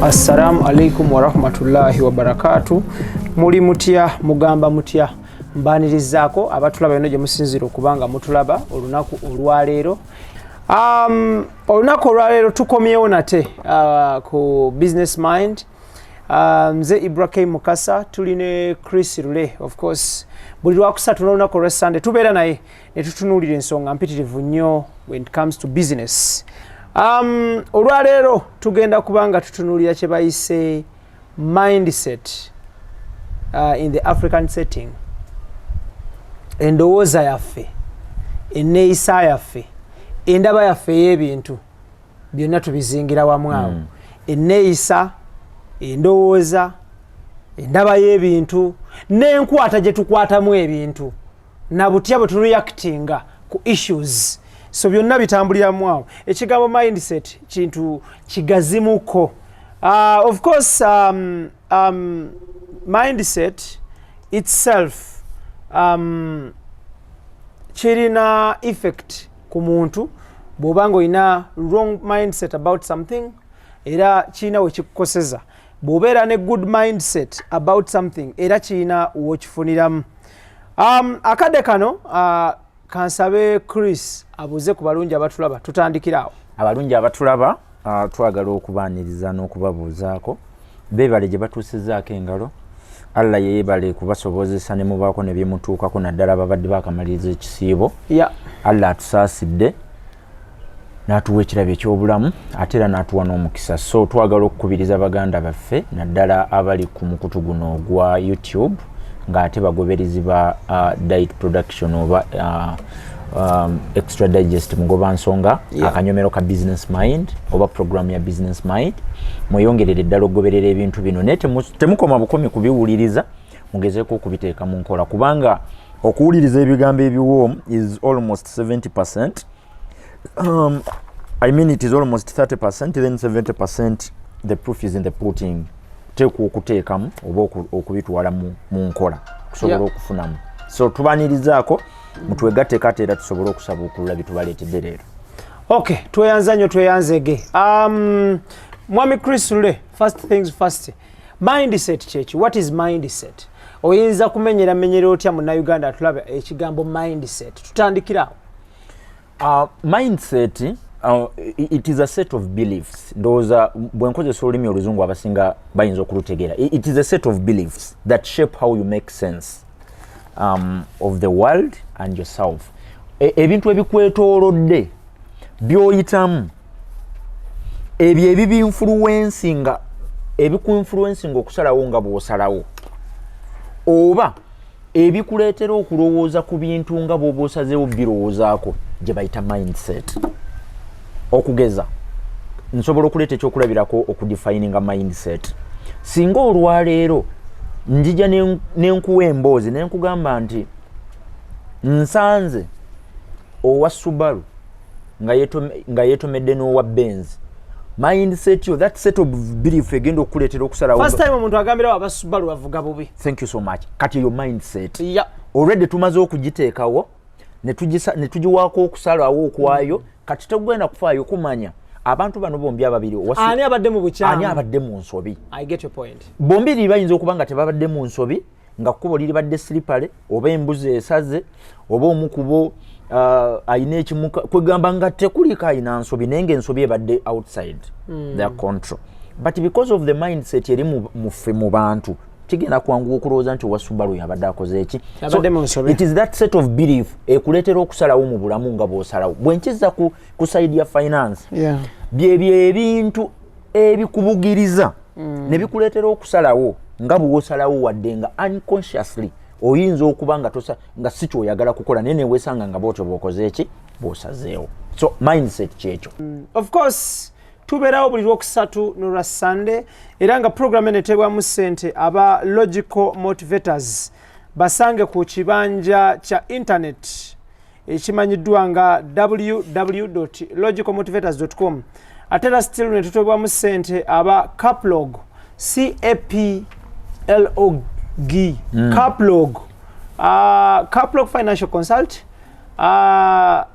Assalamu alaikum wa rahmatullahi wa barakatuh. Muli mutya mugamba mutya mbanirizaako abatulaba bino gye musinzira okubanga mutulaba olunaku olwaleero. Olunaku olwaleero tukomyewo nate ku business mind. Nze IBRAH Mukasa tuli ne chrislule of course buli lwakusatu n'olunaku olwa Sunday tubeera naye ne tutunuulira ensonga mpitirivu nnyo when it comes to business. Olwaleero tugenda kubanga tutunuulira kye bayise mindset in the African setting. Endowooza yaffe, enneeyisa yaffe, endaba yaffe y'ebintu byonna tubizingira wamu awo. Enneeyisa, endowooza, endaba y'ebintu, n'enkwata gye tukwatamu ebintu, na butya bwe tureactinga ku issues. So byonna bitambuliramu awo. Ekigambo mindset kintu kigazimuko. Of course mindset itself kirina effect ku muntu bw'oba ng'olina wrong mindset about something era kirina we kikukoseza. Bw'obeera ne good mindset about something era kirina w'okifuniramu. Akadde kano kansabe Chris abuze ku balungi abatulaba tutandikirawo. Abalungi abatulaba twagala okubaaniriza n'okubabuuzaako beebale gye batuusizzaako engalo. Allah yeebale kubasobozesa ne mubaako ne byemutuukako naddala babadde bakamaliriza ekisiibo. Allah atusaasidde n'atuwa ekirabo eky'obulamu ate era n'atuwa n'omukisa. So twagala okukubiriza baganda baffe naddala abali ku mukutu guno ogwa YouTube ng'ate bagoberezi ba diet production oba extra digest mugoba nsonga akanyomero ka business mind oba program ya business mind mweyongerere ddala okugoberera ebintu bino naye temukoma bukomi kubiwuliriza mugezeeko okubiteeka mu nkola kubanga okuwuliriza ebigambo ebiwoomu is almost 70%. I mean it is almost 30%, then 70% the proof is in the pudding. Teekwa okuteekamu oba okubitwala mu nkola kusobola okufunamu. So tubaanirizaako mutwegatte kate era tusobole okusaba okulula bitubaleetedde leero. Okay, tweyanza nnyo tweyanzege. Mwami chrislule, first things first. Mindset kyeki, what is mindset? Oyinza kumenyera otya munnayuganda atulaba ekigambo mindset. Tutandikirawo. Mindset it is a set of beliefs. Ndowooza bwe nkozesa olulimi oluzungu abasinga bayinza okulutegeera. It is a set of beliefs that shape how you make sense of the world and yourself. Ebintu ebikwetoolodde by'oyitamu ebyo ebibinfluencinga okusalawo nga bw'osalawo oba ebikuleetera okulowooza ku bintu nga bw'oba osazeewo birowoozaako gye bayita mindset. Okugeza nsobola okuleeta ekyokulabirako okudefininga mindset. Singa olwaleero njija n'enkuwa emboozi n'enkugamba nti nsanze owa Subaru nga yeetomedde n'owa Benz, mindset yo, that set of belief egenda okuleetera okusalawo. First time omuntu agambirawo aba Subaru bavuga bubi. Thank you so much. Kati yo mindset already tumaze okugiteekawo ne tugiwaako okusalawo okwayo. Kati tegwenda kufaayo kumanya abantu bano bombi ababiri ani abadde mu bukyamu ani abadde mu nsobi. I get your point. Bombi bayinza okuba nga tebabadde mu nsobi nga kkubo liribadde slipale oba embuzi esaze oba omukubo ayina ekimuka kwegamba nga tekuliko ayina nsobi naye ng'ensobi ebadde outside their control. But because of the mindset eri muffe mu bantu kigenda kwanguwa okulowooza nti owa Subaru yabadde akoze eki. So it is that set of belief ekuleetera okusalawo mu bulamu nga bw'osalawo. Bwe nkiza ku side ya finance byebyo ebintu ebikubugiriza ne bikuleetera okusalawo nga bw'osalawo wadde nga unconsciously oyinza okuba nga si kyoyagala kukola naye neweesanga nga bw'otyo bw'okoze eki bw'osazeewo. So mindset kyekyo. Of course tubeerawo buli lwokusatu n'olwa Sunday era nga program eno eteebwamu ssente aba logical motivators basange ku kibanja kya internet ekimanyiddwa nga www.logicalmotivators.com. ate era still ne tuteebwamu ssente aba caplog caplog caplog financial consult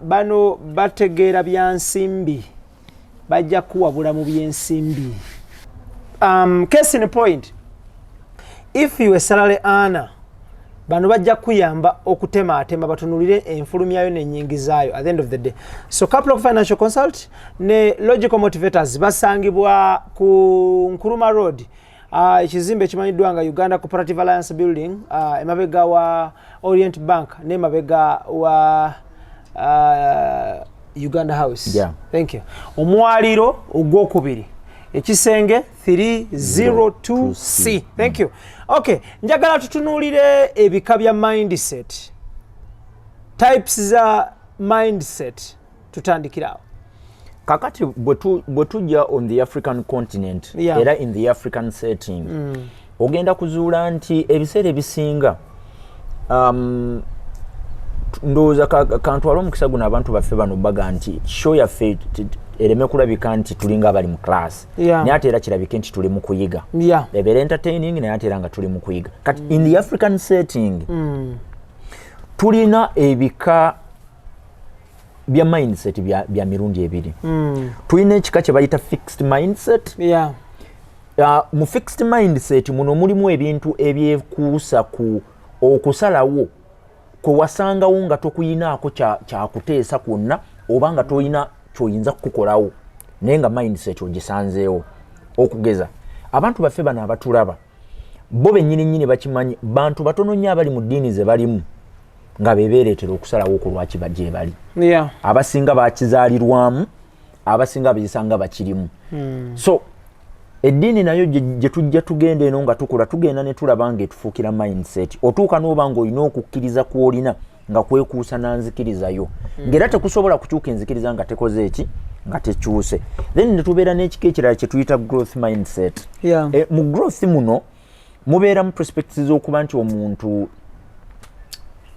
bano bategeera bya nsimbi bajja kuwabula mu byensimbi. case in point, if you salary earner, bano bajja kuyamba okutema atema batunulire enfulumya yo n'ennyingi zaayo at the end of the day. So couple of financial consult ne logical motivators basangibwa ku Nkuruma Road, ekizimbe kimanyiddwa nga Uganda Cooperative Alliance Building, emabega wa Orient Bank ne mabega wa Uganda House. Yeah. Thank you. Omwaliro ogwokubiri ekisenge 302C. Thank you. Okay, njagala tutunulire ebika bya mindset, types za mindset, tutandikirawo. Kakati bwetujja on the African continent, Yeah. era in the African setting, ogenda kuzuula nti ebiseera ebisinga ndowooza kantwala omukisa guno abantu baffe bano baga nti show yaffe ereme kulabika nti tulinga abali mu class, naye ate era kirabike nti tuli mu kuyiga, ebeera entertaining naye ate era nga tuli mu kuyiga. Kati in the African setting tulina ebika bya mindset bya mirundi ebiri. Tulina ekika kye bayita fixed mindset. Mu fixed mindset muno mulimu ebintu ebyekuusa ku okusalawo kwe wasangawo nga tokuyinaako kyakuteesa kwonna oba nga toyina kyoyinza kukukolawo naye nga mindset ogisanzeewo. Okugeza abantu baffe bano abatulaba bo bennyini bakimanyi bantu batono nnyo abali mu ddiini ze balimu nga bebeereetera okusalawo ku lwaki bajje bali. Abasinga bakizaalirwamu, abasinga bezisanga bakirimu. So eddiini nayo gye tujja tugenda eno nga tukula tugenda ne tulaba nga etufuukira mindset. Otuuka n'oba ng'olina okukkiriza kw'olina nga kwekuusa nanzikirizayo. Ng'era tekusobola kukyuka enzikiriza nga tekoze eki nga tekyuse. Then ne tubeera n'ekika ekirala kye tuyita growth mindset. Mu growth muno mubeeramu prospects z'okuba nti omuntu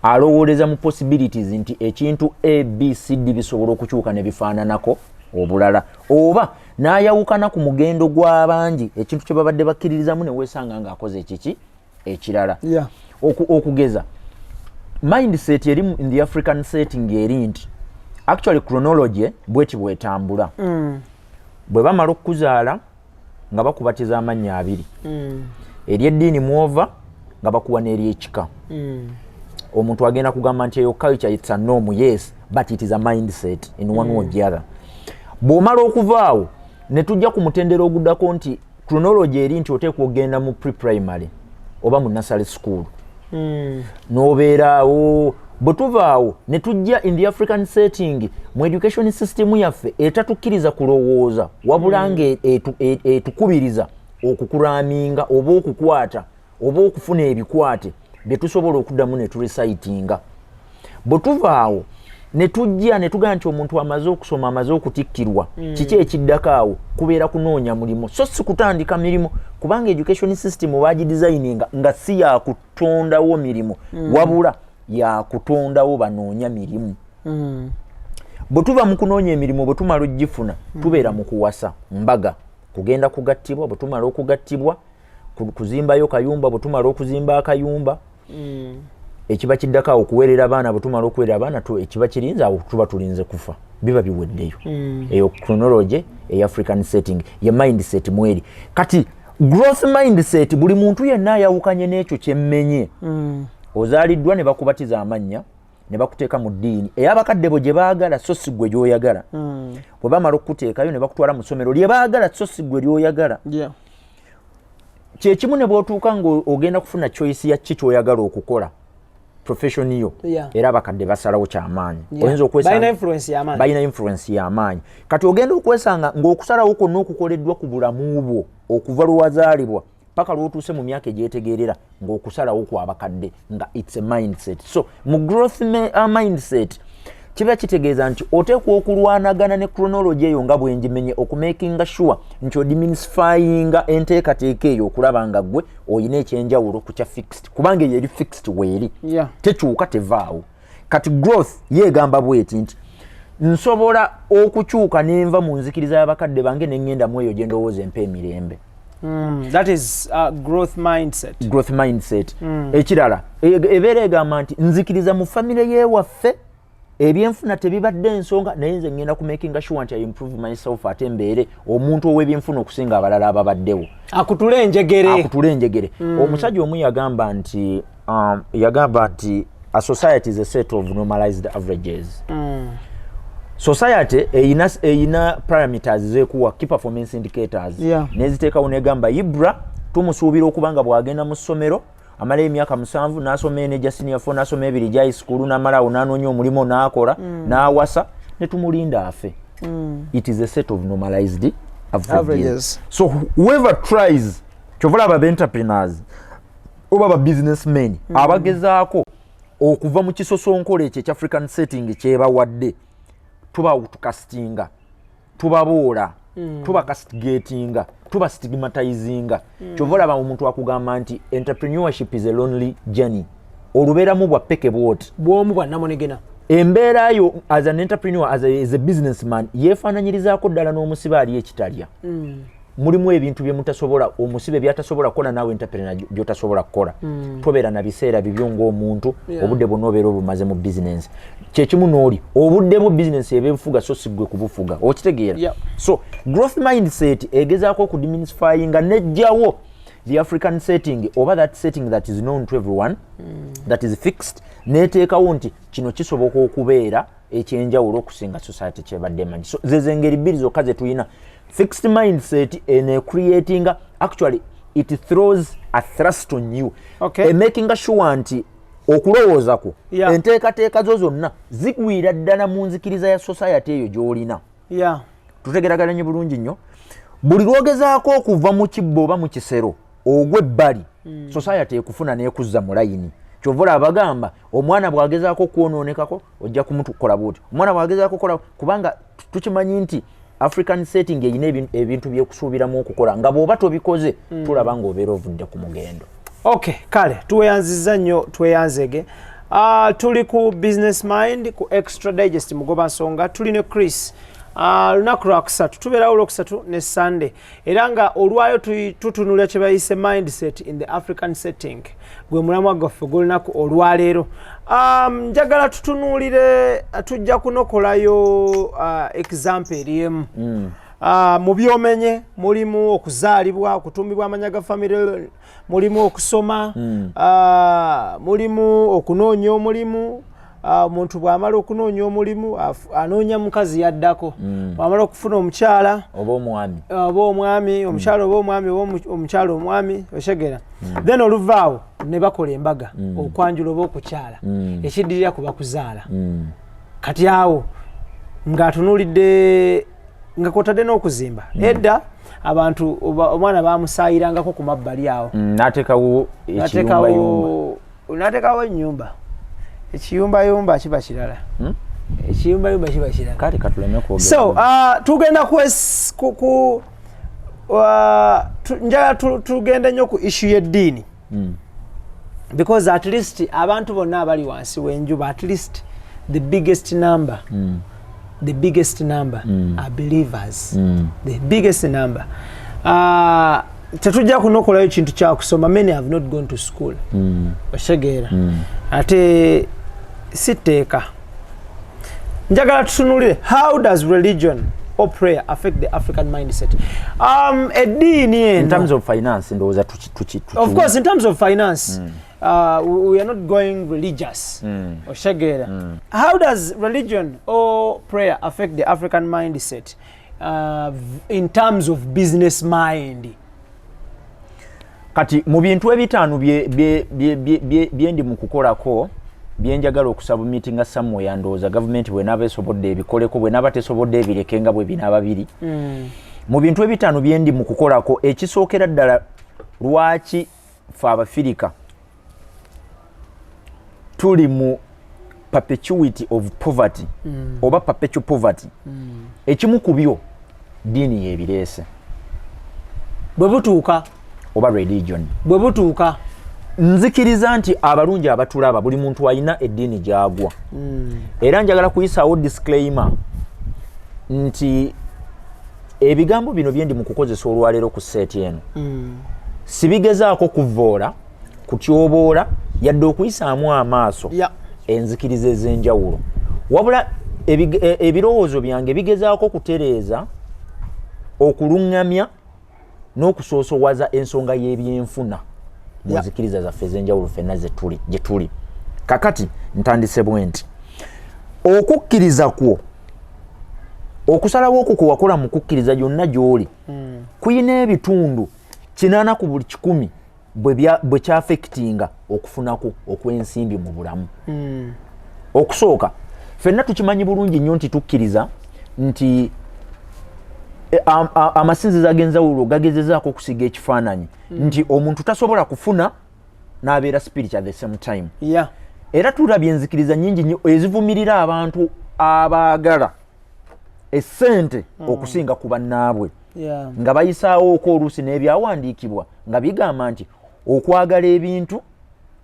alowooleza mu possibilities nti ekintu ABCD bisobola okukyuka ne bifaananako obulala, oba n'ayawukana ku mugendo gw'abangi ekintu kye babadde bakkiririzamu ne weesanga ng'akoze ekiki ekirala. Okugeza mindset eri in the African setting eri nti actually chronology bweti bwetambula. Bwe bamala okukuzaala nga bakubatiza amannya abiri, ery'eddiini mwova nga bakuwa n'ery'ekika. Omuntu agenda kugamba nti eyo culture it's a norm, yes, but it is a mindset in one way or the other. Bw'omala okuvaawo ne tujja ku mutendera oguddako nti chronology eri nti oteekwa okugenda mu pre-primary oba mu nursery school. N'obeeraawo bwe tuvaawo ne tujja in the African setting mu education system yaffe etatukkiriza kulowooza wabula nga etukubiriza okukuraminga oba okukwata oba okufuna ebikwate bye tusobola okuddamu ne turecyitinga. Bwe tuvaawo ne tujja ne tugamba nti omuntu amaze okusoma amaze okutikkirwa kiki ekiddako awo kubeera kunoonya mulimu so si kutandika mirimu, kubanga education system bagidesigninga nga si yakutondawo mirimu wabula yakutondawo banoonya mirimu. Bwe tuba mu kunoonya emirimu bwe tumala ogifuna tubeera mu kuwasa mbaga, kugenda kugattibwa. Bwe tumala okugattibwa kuzimbayo kayumba, bwe tumala okuzimba akayumba ekiba kiddako awo okuweerera abaana. Bwe tumala okuweerera abaana ekiba kirinze awo tuba tulinze kufa, biba biweddeyo. Eyo chronology eya African setting ye mindset mweri. Kati growth mindset buli muntu yenna ayawukanye n'ekyo kyemmenye. Ozaaliddwa ne bakubatiza amannya ne bakuteeka mu ddiini ey'abakadde bo gye baagala so si ggwe gy'oyagala. Bwe bamala okukuteekayo ne bakutwala mu ssomero lye baagala so si ggwe ly'oyagala. Kyekimu ne bw'otuuka ng'ogenda kufuna choice ya kiki ky'oyagala okukola profession yo, era abakadde basalawo kyamaanyi. Oyinza okwesanga balina influence y'amaanyi. Kati ogenda okwesanga ng'okusalawo kwonna okukoleddwa ku bulamu bwo okuva lwe wazaalibwa paka lw'otuuse mu myaka egyetegeerera ng'okusalawo kw'abakadde nga it's a mindset. So mu growth mindset kiba kitegeeza nti oteekwa okulwanagana ne chronology eyo nga bwengimenye okumakinga sure nti odiminifyinga enteekateeka eyo okulaba nga ggwe oyina ekyenjawulo ku kya fixed, kubanga eyo eri fixed weeri tekyuka tevaawo. Kati growth yeegamba bweti nti nsobola okukyuka nenva mu nzikiriza y'abakadde bange nengenda mu eyo gye ndowooza empa emirembe. That is growth mindset. Ekirala ebeera egamba nti nzikiriza mu famire y'ewaffe ebyenfuna tebibadde ensonga naye nze ngenda ku making sure nti I improve myself ate mbeere omuntu ow'ebyenfuna okusinga abalala ababaddewo akutule enjegere omusajja omu yagamba nti a society is a set of normalized averages. Society eyina parameters zekuwa key performance indicators neziteekawo negamba IBRAH tumusuubira okubanga bwagenda mu ssomero amala emyaka 7 n'asoma eneja senior 4 n'asoma ebiri gya high school n'amalawo n'anoonya omulimu n'akola n'awasa ne tumulinda afe. It is a set of normalized averages. So whoever tries kyovula aba entrepreneurs oba aba businessmen abagezaako okuva mu kisosonkole ekyo ekya African setting kyebawadde tuba tukastinga tubaboola tuba castigatinga tuba stigmatizinga kyovula omuntu akugamba nti entrepreneurship is a lonely journey olubeeramu bwa peke bwomu bwa namonegena embeera yo as an entrepreneur as a businessman yeefaananyirizaako ddala n'omusibe ali ekitalya mulimu ebintu bye mutasobola omusibe byatasobola kukola naawe entrepreneur byotasobola kukola tobeera na biseera bibyo ng'omuntu obudde bwonna obeera obumaze mu business kyekimu n'oli obudde mu business ebenfuga so sigwe kubufuga okitegeera so growth mindset egezaako okudiminisfyinga nejjawo the African setting oba that setting that is known to everyone that is fixed neteekawo nti kino kisoboka okubeera ekyenjawulo okusinga society kyebadde emanyi so zezengeri bbiri zokka ze tulina fixed mindset and creating actually it throws a thrust on you making sure nti okulowooza ko enteekateeka zo zonna zigwira ddala mu nzikiriza ya society eyo gy'olina tutegeraganye bulungi nnyo buli lwogezaako okuva mu kibbo oba mu kisero ogw'ebbali society ekufuna n'ekuzza mu layini kyovula abagamba omwana bw'agezaako kwonoonekako ojja kumutukola bwoti omwana bw'agezaako kukola kubanga tukimanyi nti African setting eyina ebintu byekusuubiramu okukola nga bw'oba tobikoze tulaba ng'obeera ovudde ku mugendo. Okay, kale tuweyanziza nnyo tweyanzege tuli ku business mind ku extra digest mugoba nsonga tuli ne Chris lunaku lwakusatu tubeerawo olwokusatu ne Sunday era nga olwayo tutunulira kye bayise mindset in the African setting gwe mulamwa gwaffe gw'olunaku olwaleero njagala tutunuulire tujja kunokolayo example eriemu mu byomenye mulimu okuzaalibwa okutumbibwa amanya ga family mulimu okusoma mulimu okunoonya omulimu omuntu bw'amala okunoonya omulimu anoonya mukazi yaddako bw'amala okufuna omukyala oba omwami omukyala oba omwami oba omukyala omwami oshegera then oluvaawo ne bakola embaga okwanjula oba okukyala ekiddirira kuba kuzaala kati awo ng'atunuulidde nga kwotadde n'okuzimba edda abantu omwana bamusaayirangako ku mabbali awo n'ateekawo ennyumba ekiyumbayumba kiba kirala ekiyumbayumba kiba kirala kati katuleme kwogera so tugenda njagala tugende nnyo ku issue y'eddiini because at least abantu bonna abali wansi w'enjuba at least the biggest number are believers the biggest number tetujja kunokolayo kintu kya kusoma many have not gone to school oshegeera ate siteeka njagala tutunulire how does religion or prayer affect the African mindset eddiini eno in terms of finance ndowooza of course in terms of finance we are not going religious oshegeera how does religion or prayer affect the African mindset in terms of business mind kati mu bintu ebitaano byendi mu kukolako byenjagala okusabumitinga somewhere ndowooza gavumenti bw'enaaba esobodde ebikoleko bw'enaaba tesobodde ebirekenga bwe binaaba biri mu bintu ebitaano byendi mu kukolako ekisookera ddala lwaki ffe Abafirika tuli mu perpetuity of poverty oba perpetual poverty ekimu ku byo diini yeebireese bwe butuuka oba religion bwe butuuka nzikiriza nti abalungi abatulaba buli muntu alina eddiini gyagwa era njagala kuyisaawo disclaimer nti ebigambo bino byendi mu kukozesa olwaleero ku seeti eno sibigezaako kuvoola kutyoboola yadde okuyisaamu amaaso enzikiriza ez'enjawulo wabula ebirowoozo byange bigezaako kutereeza okulungamya n'okusoosowaza ensonga y'ebyenfuna mu nzikiriza zaffe ez'enjawulo ffenna gye tuli. Kakati ntandise bwe nti okukkiriza kwo okusalawo okwo kwe wakola mu kukkiriza gyonna gy'oli kuyina ebitundu 80 ku buli 100 bwe kyafekitinga okufunako okw'ensimbi mu bulamu. Okusooka ffenna tukimanyi bulungi nnyo nti tukkiriza nti amasinzizo ag'enjawulo gagezezaako okusiga ekifaananyi nti omuntu tasobola kufuna n'abeera spirit at the same time. Era tulabye enzikiriza nnyingi nnyo ezivumirira abantu abaagala essente okusinga ku bannaabwe nga bayisaawo oko oluusi n'ebyawandiikibwa nga bigamba nti okwagala ebintu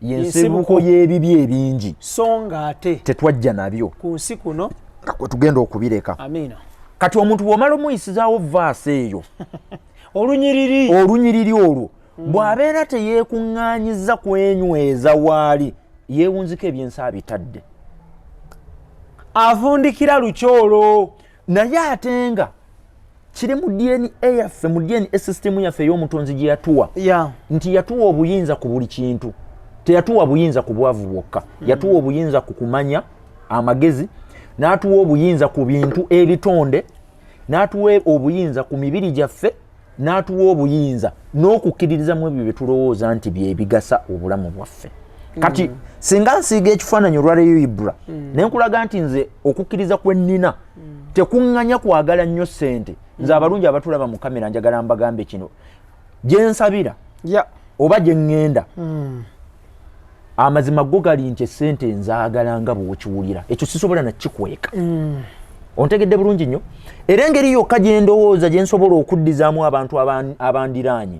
y'ensibuko y'ebibi ebingi so nga ate tetwajja nabyo ku nsi kuno kwe tugenda okubireka. Amina. Kati omuntu bw'omala omuyisizaawo vaasi eyo olunyiriri olwo bw'abeera teyeekuŋŋaanyiza kwenyweza waali yeewunziko ebyensi abitadde avundikira lukyolo. Naye ate nga kiri mu DNA yaffe, mu DNA system yaffe ey'omutonzi gye yatuwa nti yatuwa obuyinza ku buli kintu, teyatuwa buyinza ku bwavu bwokka. Yatuwa obuyinza ku kumanya amagezi, n'atuwa obuyinza ku bintu ebitonde, n'atuwa obuyinza ku mibiri gyaffe, n'atuwa obuyinza n'okukkiririza mu ebyo bye tulowooza nti bye bigasa obulamu bwaffe. Kati singa nsiiga ekifaananyi olwaleero IBRAH ne nkulaga nti nze okukkiriza kwe nnina tekuŋŋanya kwagala nnyo ssente. Nze abalungi abatulaba mu kamera njagala mbagambe kino gye nsabira oba gye ŋŋenda amazima go gali nti essente nzaagala nga bw'okiwulira, ekyo sisobola nakikweka. Ontegedde bulungi nnyo. Era engeri yokka gye ndowooza gye nsobola okuddizaamu abantu abandiraanye.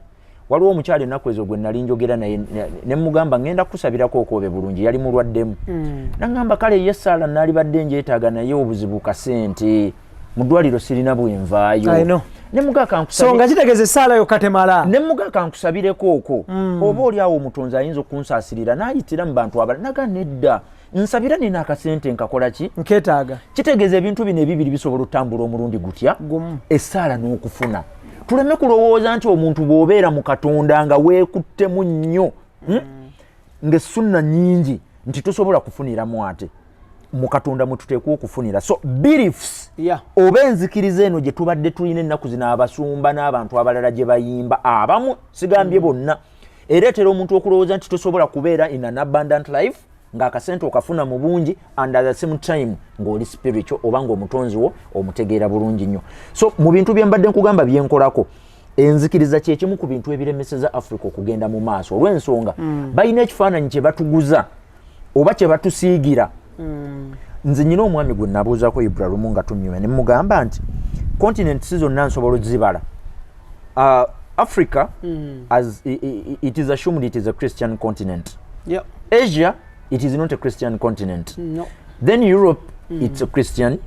Waliwo omukyala ennaku ezo gwe nali njogera naye ne mugamba ngenda kusabirako okwobe bulungi, yali mulwaddemu. Nangamba kale Esaala nali badde njeetaaga naye obuzibu ka ssente mu ddwaliro sirina bwenvaayo. Ne mugaka so nga kitegeeza Esaala yokka temala. Ne mugaka nkusabireko okwo oba oli awo omutonzi ayinza okunsaasirira n'ayitira mu bantu abalala. Naga nedda nsabira nina akasente nkakola ki nkeetaaga. Kitegeeza ebintu bino ebibiri bisobola otambula omulundi gutya Esaala n'okufuna. Tuleme kulowooza nti omuntu bw'obeera mu Katonda nga weekuttemu nnyo ng'essunna nnyingi nti tosobola kufuniramu ate. Mu Katonda mwe tuteekwa okufunira. So beliefs oba enzikiriza eno gye tubadde tulina ennaku zino abasumba n'abantu abalala gye bayimba abamu sigambye bonna ereetera omuntu okulowooza nti tosobola kubeera in an abundant life ng'akasente okafuna mu bungi and at the same time ng'oli spiritual oba ng'omutonzi wo omutegeera bulungi nnyo. So mu bintu bye mbadde nkugamba bye nkolako enzikiriza kye kimu ku bintu ebiremeseza Africa okugenda mu maaso olw'ensonga balina ekifaananyi kye batuguza oba kye batusiigira. Nze nyina omwami gwe nabuuzaako IBRAH lumu nga tumyume ne mugamba nti continent si zonna nsobola zibala. Africa as it is assumed it is a Christian continent. Asia it is not a Christian continent. Then Europe it's a Christian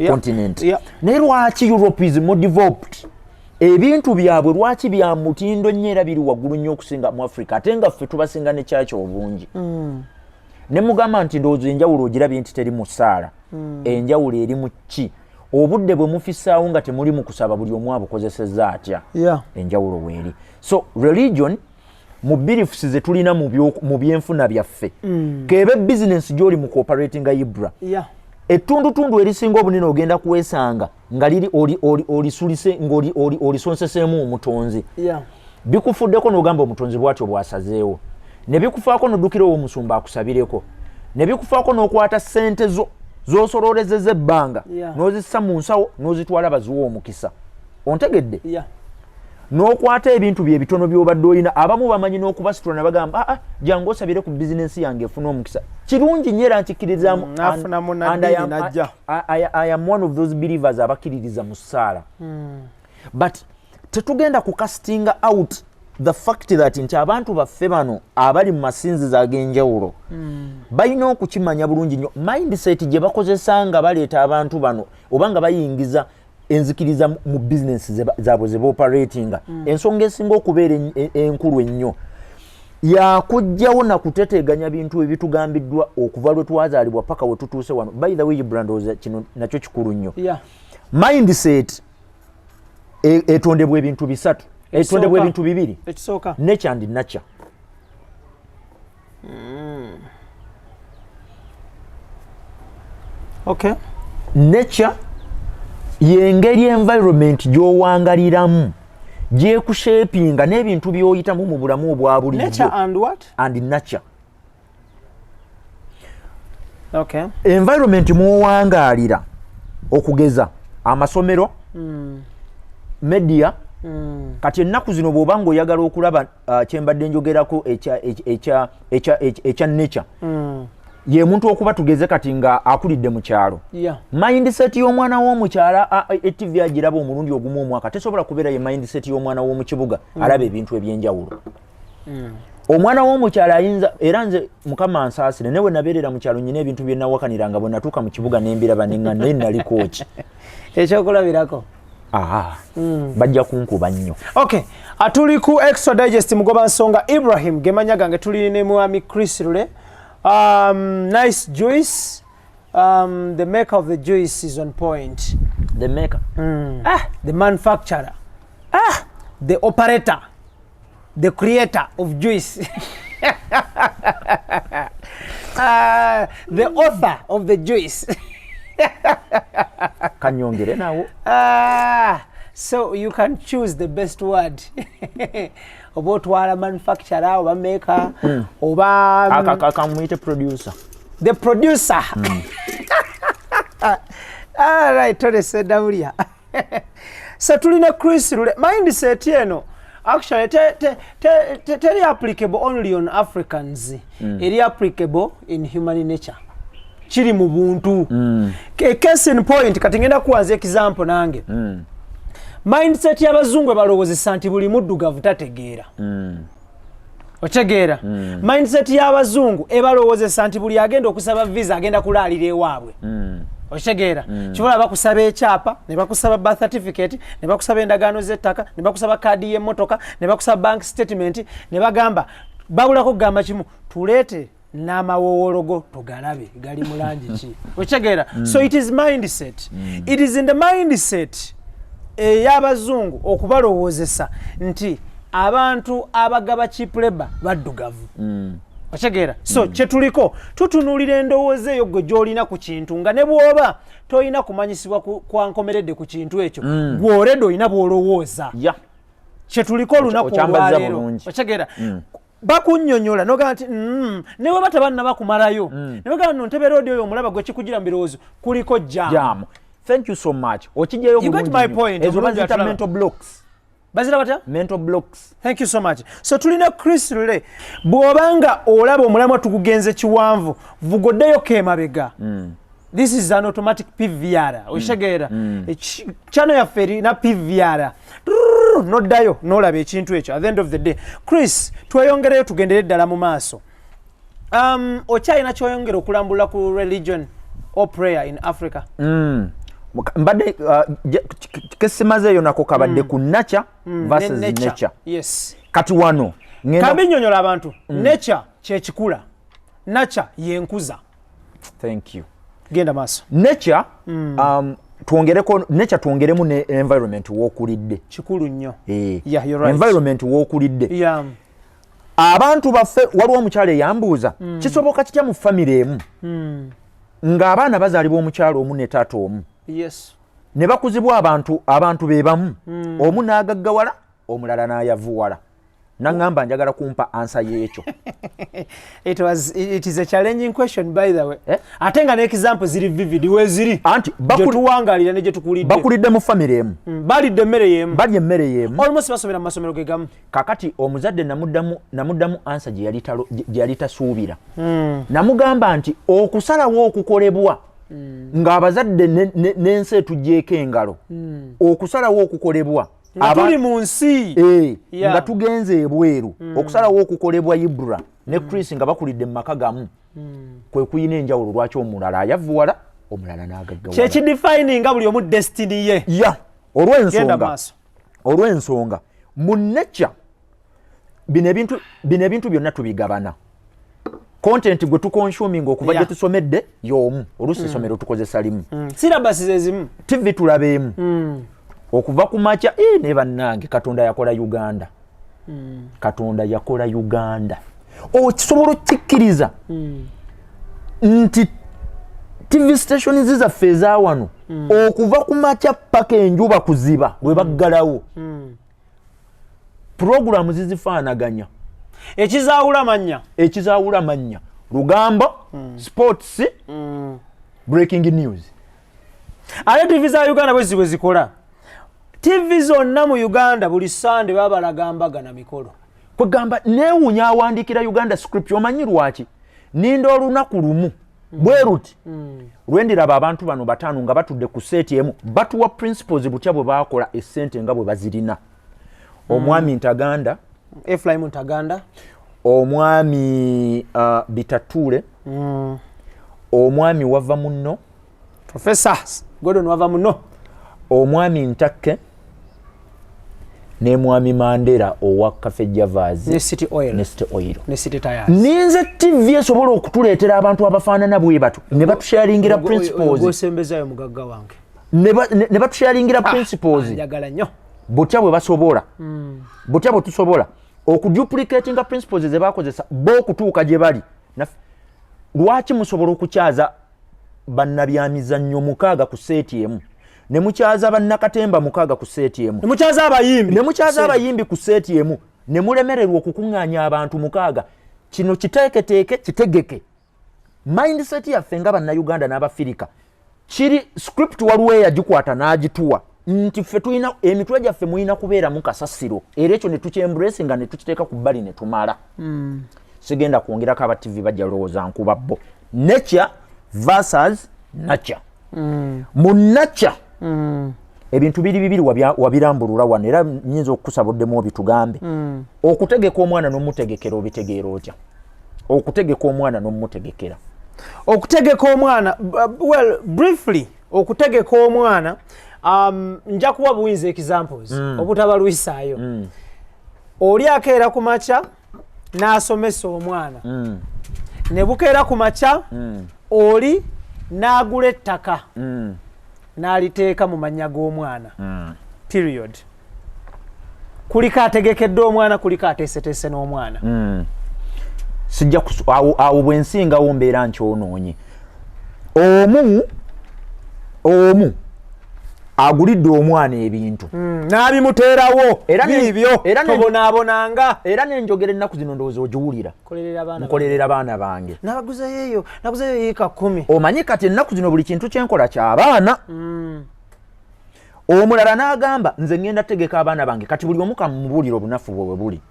continent. Naye lwaki Europe is more developed? Ebintu byabwe lwaki bya mutindo nnyo era biri waggulu nnyo okusinga mu Africa ate nga ffe tubasinga ne kyaki obungi. Ne mugamba nti ndowooza enjawulo ogirabye nti teri mu ssaala. Enjawulo eri mu ki? Obudde bwe mufissaawo nga temuli mu kusaba buli omu abukozesezza atya. Enjawulo weeri. So religion mu beliefs ze tulina mu byenfuna byaffe kebe business gy'oli mu cooperating IBRAH ettundutundu erisinga obunene ogenda kuwesanga nga liri olisulise ng'olisonseseemu omutonzi bikufuddeko n'ogamba omutonzi bw'atyo bw'asazeewo ne bikufaako n'oddukira omusumba akusabireko ne bikufaako n'okwata ssente zo z'osoloolezeza ebbanga n'ozissa mu nsawo n'ozitwala baziwa omukisa. Ontegedde? N'okwata ebintu bye bitono by'obadde olina abamu bamanyi n'okubasitula ne bagamba jangu osabire ku bizinensi yange efuna omukisa. Kirungi nnyo era nkikkiririzaamu. I am one of those believers abakkiririza mu ssaala. But tetugenda kukasitinga out the fact that nti abantu baffe bano abali mu masinzizo ag'enjawulo balina okukimanya bulungi nnyo mindset gye bakozesa nga baleeta abantu bano oba nga bayingiza enzikiriza mu business zaabwe ze operatinga. Ensonga esinga okubeera enkulu ennyo yakujjawo na kuteteganya bintu ebitugambiddwa okuva lwe twazaalibwa paka we tutuuse wano. By the way, IBRAH kino nakyo kikulu nnyo. Mindset etondebwa ebintu bisatu, etondebwa ebintu bibiri, ekisooka nature and nurture. Okay. Nature yengeri environment gy'owangaliramu gyekushapinga n'ebintu by'oyitamu mu bulamu obwa bulijjo. Nature and what? And nurture. Okay. Environment muwangaalira okugeza amasomero, media, kati ennaku zino bw'oba ng'oyagala okulaba kyembadde njogerako ekya nature. Ye muntu okuba tugeze kati nga akulidde mu kyalo. Mindset y'omwana w'omukyala TV agiraba omulundi ogumu omwaka tesobola kubeera ye mindset y'omwana w'omu kibuga alaba ebintu ebyenjawulo. Omwana w'omukyala ayinza era nze Mukama ansaasire newe nabeerera mu kyalo nyina ebintu bye nawakaniranga bwe natuuka mu kibuga ne mbiraba ne nga naye nali kooki. Ekyokulabirako. Bajja kunkuba nnyo. Okay. Atuli ku Extra Digest mugoba nsonga Ibrahim gemanya gange tuli ne mwami chrislule. Nice juice. The maker of the juice is on point. The maker? The manufacturer. The operator. The creator of juice. The author of the juice. Kanyongere nawo. So you can choose the best word. About what manufacturer or maker or a producer. The producer. All right, Tony said Davulia. So tulina chrislule mindset yeno actually tell applicable only on Africans. It applicable in human nature. Chiri mu buntu. Case in point kati ngenda kuanza example nange. Mindset y'abazungu balowozesa nti buli muddugavu tategeera. Otegeera. Mindset y'abazungu ebalowozesa nti buli agenda okusaba visa agenda kulaalira ewaabwe. Otegeera. Kibola bakusaba ekyapa, ne bakusaba birth certificate, ne bakusaba endagaano z'ettaka, ne bakusaba kaadi y'emmotoka, ne bakusaba bank statement, ne bagamba babulako kugamba kimu tuleete n'amawowologo tugalabe gali mu langi ki. Otegeera. So it is mindset. It is in the mindset y'abazungu okubalowozesa nti abantu abagaba cheap labor baddugavu. Otegeera. So kyetuliko tutunuulira endowooza eyo gwe gy'olina ku kintu nga ne bw'oba toyina kumanyisibwa kwankomeredde ku kintu ekyo gw'oredde olina bw'olowooza. Kyetuliko olunaku olwaleero. Otegeera. Bakunnyonnyola noga nti ne bwe batabanna bakumalayo ne bagamba no ntebe road oyo omulaba gwe kikugira mu birowoozo kuliko jam. Thank you so much. Okijeyo you got my point. Mental blocks. Bazira bata? Mental blocks. Thank you so much. So tulina chrislule bw'obanga olaba omulamwa tukugenze kiwanvu vugoddeyo kemabega. This is an automatic PVR. Oshegeera. Channel yaffe erina PVR. Noddayo n'olaba ekintu ekyo. At the end of the day. Chris, tweyongereyo tugendere ddala mu maaso. Okyalina kyoyongera okulambula ku religion or prayer in Africa? Mbadde kesimazeeyo nako kabadde ku nature versus nature. Yes. Kati wano kambi nnyonnyola abantu. Nature kyekikula. Nature yenkuza. Thank you. Genda maaso. Nature twongeremu ne environment w'okulidde. Kikulu nnyo. Yeah, you're right. Environment w'okulidde. Yeah. Abantu baffe waliwo omukyala eyambuuza kisoboka kitya mu family emu ng'abaana bazaalibwa omukyala omu ne taata omu. Yes. Ne bakuzibwa abantu be bamu. Omu n'agaggawala omulala n'ayavuwala. Nangamba njagala kumpa answer y'ekyo. It is a challenging question by the way. Ate nga n'example ziri vivid we ziri. Anti tuwangalira ne gye tukulidde. Bakulidde mu family emu. Balidde emmere y'emu. Balya emmere y'emu. Almost basomera mu masomero ge gamu. Kakati omuzadde namuddamu answer gye yali tasuubira. Namugamba nti okusalawo okukolebwa ng'abazadde n'ensi etuggyeko engalo. Okusalawo okukolebwa tuli mu nsi nga tugenze ebweru okusalawo okukolebwa IBRAH ne Chris nga bakulidde mu maka gamu kwe kuyina enjawulo lwaki omulala ayavuwala omulala n'agaggawala. Kyekidefining nga buli omu destiny ye. Olw'ensonga mu nature bino ebintu byonna tubigabana. Content gwe tukonsuming okuva gye tusomedde y'omu oluusi essomero tukozesa limu. Syllabus ze zimu. TV tulabeemu. Okuva ku makya ne bannange Katonda yakola Uganda. Katonda yakola Uganda. Kisobola okkikkiriza nti TV station zizaffe ezawano okuva ku makya paka enjuba kuziba bwe baggalawo. Programu zizifaanaganya. Ekizaawula mannya Lugamba, sports, breaking news. Ale TV za Uganda bwe zikola. TV zonna mu Uganda buli Sunday babalagambaga na mikolo. Kwegamba neewunya awandiikira Uganda script omanyi lwaki? Ninda olunaku lumu bwe ruti lwendiraba abantu bano bataano nga batudde ku seeti emu batuwa principles butya bwe baakola essente nga bwe bazirina. Omwami Ntaganda, Ephraim Ntaganda, omwami Bitatule, omwami wava munno, Professor Gordon wava munno, omwami Ntakke, ne mwami Mandela owa Cafe Javas, ne City Oil, ne City Tires. Ninze TV esobola okutuleetera abantu abafaanana bwe batu ne batusharingira principles. Gosembezayo mugagga wange. Ne batusharingira principles. Njagala nnyo. Butya bwe basobola. Butya bwe tusobola okuduplicatinga principles ze bakozesa bo okutuuka gye bali. Lwaki musobola okukyaza bannabyamizannyo mukaaga ku seeti emu ne mukyaza bannakatemba mukaaga ku seeti emu ne mukyaza abayimbi ku seeti emu ne mulemererwa okukuŋŋaanya abantu mukaaga? Kino kiteeketeeke kitegeke mindset yaffe nga bannayuganda n'abafirika kiri script waliwo eyagikwata n'agituwa nti ffe tulina emitwe gyaffe mulina kubeera mu kasasiro era ekyo ne tukyembrace nga ne tukiteeka ku bbali ne tumala. Sigenda kwongerako aba TV bajja lowooza nkuba bo. Nature versus nature. Mu nature ebintu bibiri wabirambulula wano era nnyinza okukusabuddemu obitugambe. Okutegeka omwana n'omutegekera obitegeera otya? Okutegeka omwana n'omutegekera. Okutegeka omwana, well, briefly, okutegeka omwana, nja kuwa buwinza examples, obutabalwisaayo. Oli akeera ku makya n'asomesa omwana. Ne bukeera ku makya oli n'agula ettaka n'aliteeka mu mannya g'omwana. Period. Kuliko ategekedde omwana, kuliko ateeseteese n'omwana. Sijja awo bwe nsingawo mbeera nkyonoonye. Omu agulidde omwana ebintu n'abimuteerawo ebyo tobonaabonanga era n'enjogera ennaku zino ndowooza ogiwulira nkolerera baana bange naguzeyo yiika 10. Omanyi kati ennaku zino buli kintu kyenkola ky'abaana. Omulala n'agamba nze ngenda tegeka abaana bange kati buli omu kamubuulira obunafu bwe buli.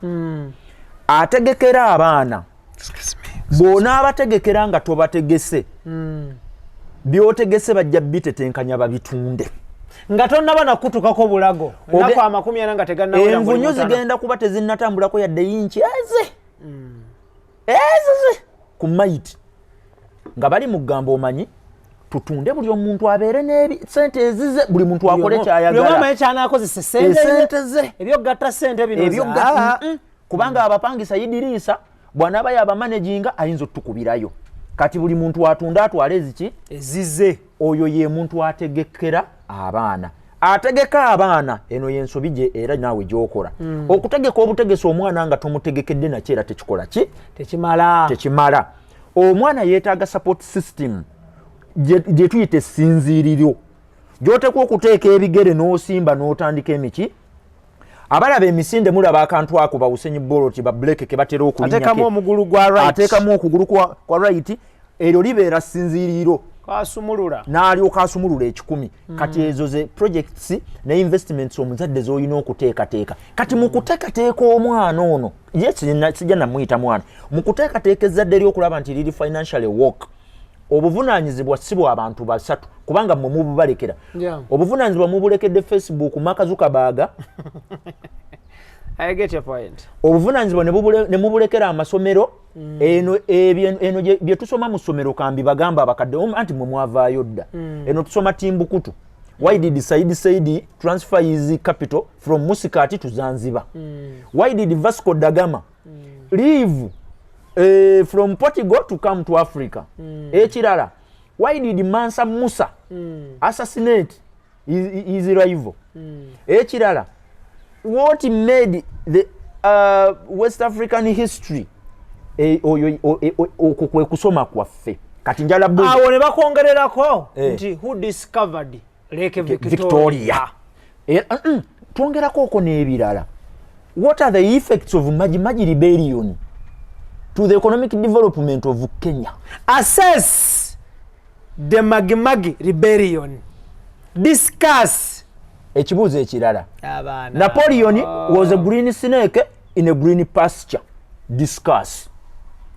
Ategekera abaana bw'onaabategekera nga tobategese by'otegese bajja bitetenkanya babitunde nga tonnaba nakutukako bulago ennaku 40 nga tegannawera. Envunyu zigenda kuba tezinnatambulako yadde yinki eze ku mayiti nga bali mu ggamba omanyi tutunde buli omuntu abeere n'esente ezize buli muntu akole kyayagala kyanakozesa sente ze ebyogatta sente bino kubanga abapangisa Idrisa bw'anaaba yabamanaginga ayinza otukubirayo. Kati buli muntu atunda atwala eziki ezize. Oyo ye muntu ategekera abaana. Ategeka abaana eno yensobi gye era naawe gy'okola. Okutegeka obutegesa omwana nga tomutegekedde nakyo era tekikola ki? Tekimala. Omwana yeetaaga support system gye tuyita essinziiriro gy'oteekwa okuteeka ebigere n'osimba n'otandika emiki. Abalaba emisinde mulaba akantu ako ba Usain Bolt ba Blake ke batera okulinya ateekamu omugulu gwa right, ateekamu okugulu kwa right, eryo libeera ssinziiriro kasumulula n'alyoka asumulula 10. Kati ezo ze projects ne investments omuzadde z'olina okuteekateeka. Kati mu kuteekateeka omwana ono sijja namuyita mwana mu kuteekateeka ezzadde ly'okulaba nti liri financially work. Obuvunaanyizibwa si bwa abantu basatu kubanga mmwe mububalekera. Obuvunaanyizibwa mubulekedde Facebook Mark Zuckerberg. I get your point. Obuvunaanyizibwa ne mubulekera amasomero eno bye tusoma mu ssomero kambi bagamba abakadde anti mwe mwavaayo dda. Eno tusoma Timbukutu Why did Said transfer his capital from Muscat to Zanzibar? Why did Vasco da Gama leave from Portugal to come to Africa? Echirala. Why did Mansa Musa assassinate his rival? Echirala. What made the West African history kusoma kwaffe kati njala awo ne bakongererako nti who discovered Lake Victoria. Twongerako ko n'ebirala. What are the effects of Maji rebellion to the economic development of Kenya? Assess the Magi rebellion. Discuss. Ekibuuzo ekirala. Napoleon was a green snake in a green pasture. Discuss.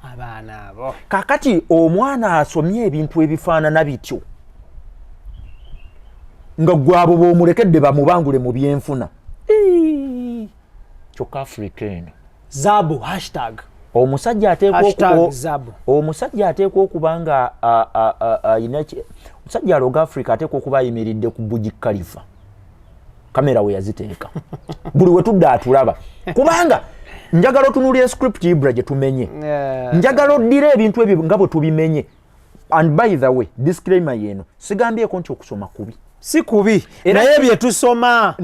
Abaana abo. Kakati omwana asomye ebintu ebifaanana bityo. Nga gwabo bomulekedde bamubangule mu byenfuna. Kyokka African. Zabu hashtag. Omusajja ateekwa okuba nga omusajja aloga Africa ateekwa okuba ayimiridde ku Burj Khalifa. Kamera we yaziteeka. Buli we tudda atulaba. Kubanga njagala otunuulira script IBRAH gye tumenye. Njagala oddira ebintu ebyo nga bwe tubimenye. And by the way, disclaimer yeno, sigambyeko nti okusoma kubi. Si kubi. Naye bye tusoma.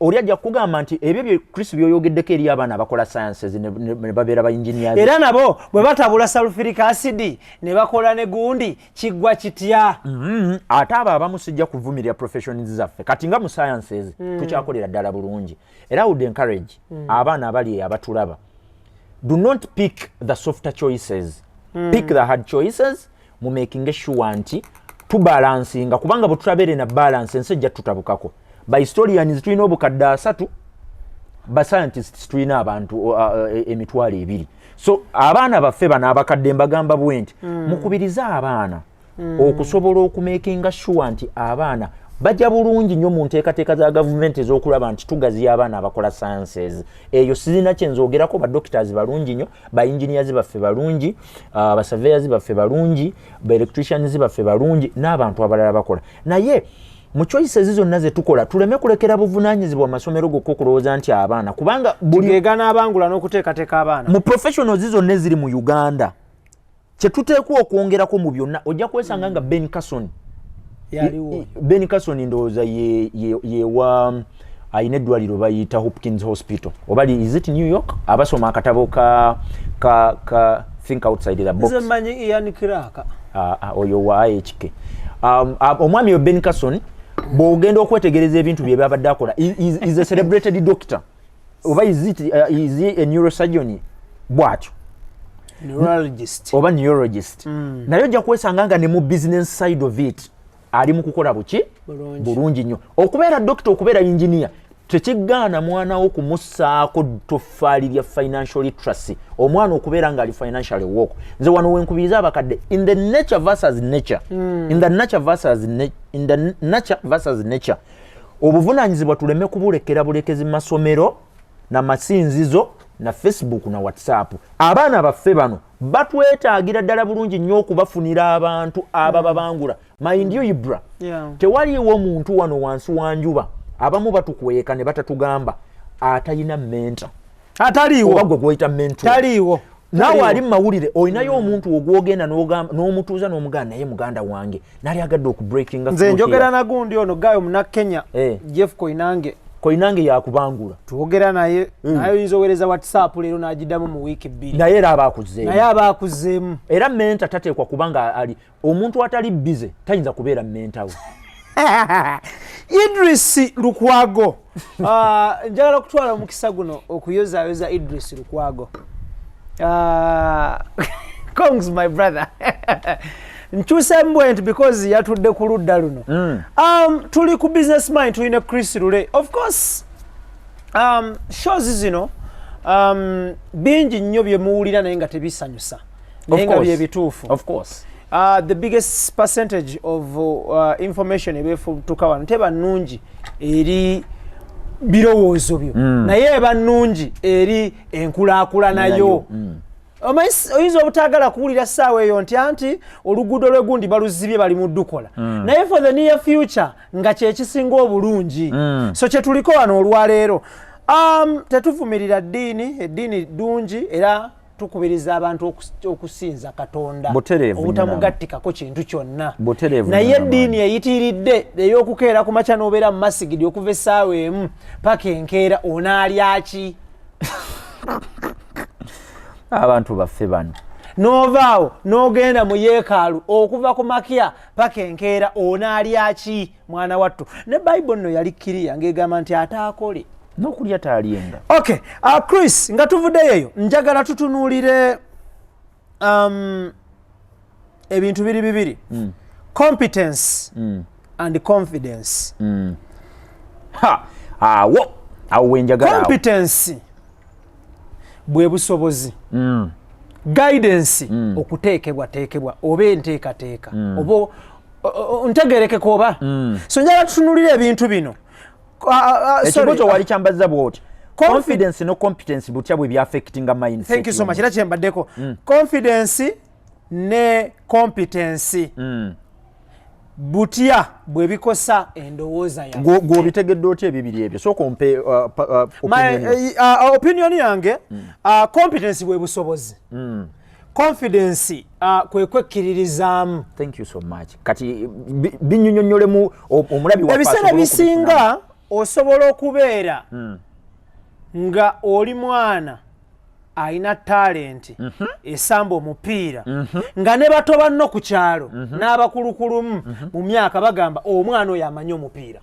Oli ajja kugamba nti ebyo bye Chris byoyogeddeko eri abaana abakola sciences ne babeera ba engineers. Era nabo bwe batabula sulfuric acid ne bakola ne gundi kiggwa kitya. Ate abo abamu sijja kuvumirira professions zaffe. Kati nga mu sciences tukyakolera ddala bulungi. Era would encourage abaana abali abatulaba. Do not pick the softer choices. Pick the hard choices mu making sure nti tu balancinga kubanga butulabere na balance ensejja tutabukako. By historians tulina obukadde 3, ba scientists tulina abantu emitwalo 2. So abaana baffe bana abakadde mbagamba bwenti mukubiriza abaana okusobola okumakinga sure nti abaana bajja bulungi nnyo mu nteekateeka za gavumenti ez'okulaba nti tugaziya abaana abakola sciences. Eyo sizina kyenzoogerako, ba doctors balungi nnyo, ba engineers baffe balungi, ba surveyors baffe balungi, ba electricians baffe balungi, n'abantu abalala bakola. Naye mu choices zonna ze tukola tuleme kulekera buvunaanyizibwa amasomero gokko okulowooza nti abaana kubanga buli egana abangula n'okuteekateeka abaana mu professionals zonna eziri mu Uganda kye tuteekwa okwongerako mu byonna ojja kwesanga nga Ben Carson Ben Carson ndowooza yewa ayina eddwaliro bayita Hopkins Hospital oba is it New York abasoma akatabo ka think outside the box zemanyi Ian Kiraka oyo wa IHK omwami yo Ben Carson bw'ogenda okwetegereza ebintu bye babadde akola is a celebrated doctor oba is he a neurosurgeon bw'atyo neurologist oba neurologist naye ojja kwesanga nga ne mu business side of it ali mu kukola buki bulungi nnyo okubeera doctor okubeera engineer tekigaana mwana wo kumussaako toffaali lya financial literacy omwana okubeera nga ali financially woke nze wano wenkubiriza abakadde in the nature versus nature obuvunaanyizibwa tuleme kubulekera bulekezi mu masomero n'amasinzizo na Facebook na WhatsApp. Abaana baffe bano batwetaagira ddala bulungi nnyo okubafunira abantu abababangula. Mind you IBRAH. Tewaliwo omuntu wano wansi wa njuba abamu batukweka ne batatugamba atayina mentor. Ataliwo. Oba gwe gweyita mentor. Taliwo. Nawe ali mu mawulire olinayo omuntu ogwogenda n'omutuuza n'omuganda naye muganda wange nali agadde okubreakinga. Nze njogera na gundi ono Gayo muna Kenya Jeff Koinange yakubangula. Tuogera naye oyinza owereza WhatsApp leero n'agiddamu mu wiiki 2. Naye era abaakuzeemu. Era mentor tateekwa kubanga ali omuntu atali busy tayinza kubeera mentor we. Idris Lukwago. Njagala okutwala omukisa guno okuyozaayoza Idris Lukwago. Kongs my brother. Nkyusa mbwent because yatudde ku ludda luno. Tuli ku business mind tulina chrislule. Of course shows zino bingi nnyo bye muwulira naye nga tebisanyusa. Naye nga bye bituufu. Of course. The biggest percentage of information ebefutuka wano teba nnungi eri birowoozo byo naye eba nnungi eri enkulaakulanayo oyinza obutagala kuwulira ssaawa eyo nti anti oluguudo lw'egundi baluzibye bali mu ddukola naye for the near future nga kyekisinga obulungi so kye tuliko wano olwaleero tetuvumirira eddiini ddungi era tukubiriza abantu okusinza Katonda obutamugattikako kintu kyonna naye eddiini eyitiridde ey'okukeera ku makya n'obeera mu masigidi okuva essaawa emu paka enkeera onaalya ki abantu baffe bano n'ovaawo n'ogenda mu yeekaalu okuva ku makya paka enkeera onaalya ki mwana wattu ne bayibuli nno yali kkiriya ng'egamba nti ataakole n'okulya taalyenga. Okay, Chris, nga tuvuddeyo eyo njagala tutunuulire ebintu bibiri competence and confidence. Awo wenjagala competence bwe busobozi guidance okuteekebwa oba enteekateeka oba ntegerekeko oba so njagala tutunuulire ebintu bino. Ekibuzo wali kyambaza bwoti confidence no competence butya bwe byaffectinga mindset. Thank you so much. Era kyembaddeko confidence ne competence butya bwe bikosa endowooza yange. Gw'obitegedde otya ebibiri ebyo so kompe opinion yange competence bwe busobozi confidence kwe kwekkiririzaamu. Thank you so much. Kati binyonyonyolemu omulabi wa ebiseera bisinga osobola okubeera nga oli mwana alina talenti esamba omupiira nga ne bato banno ku kyalo n'abakulukulumu mu myaka bagamba omwana oyo amanyi omupiira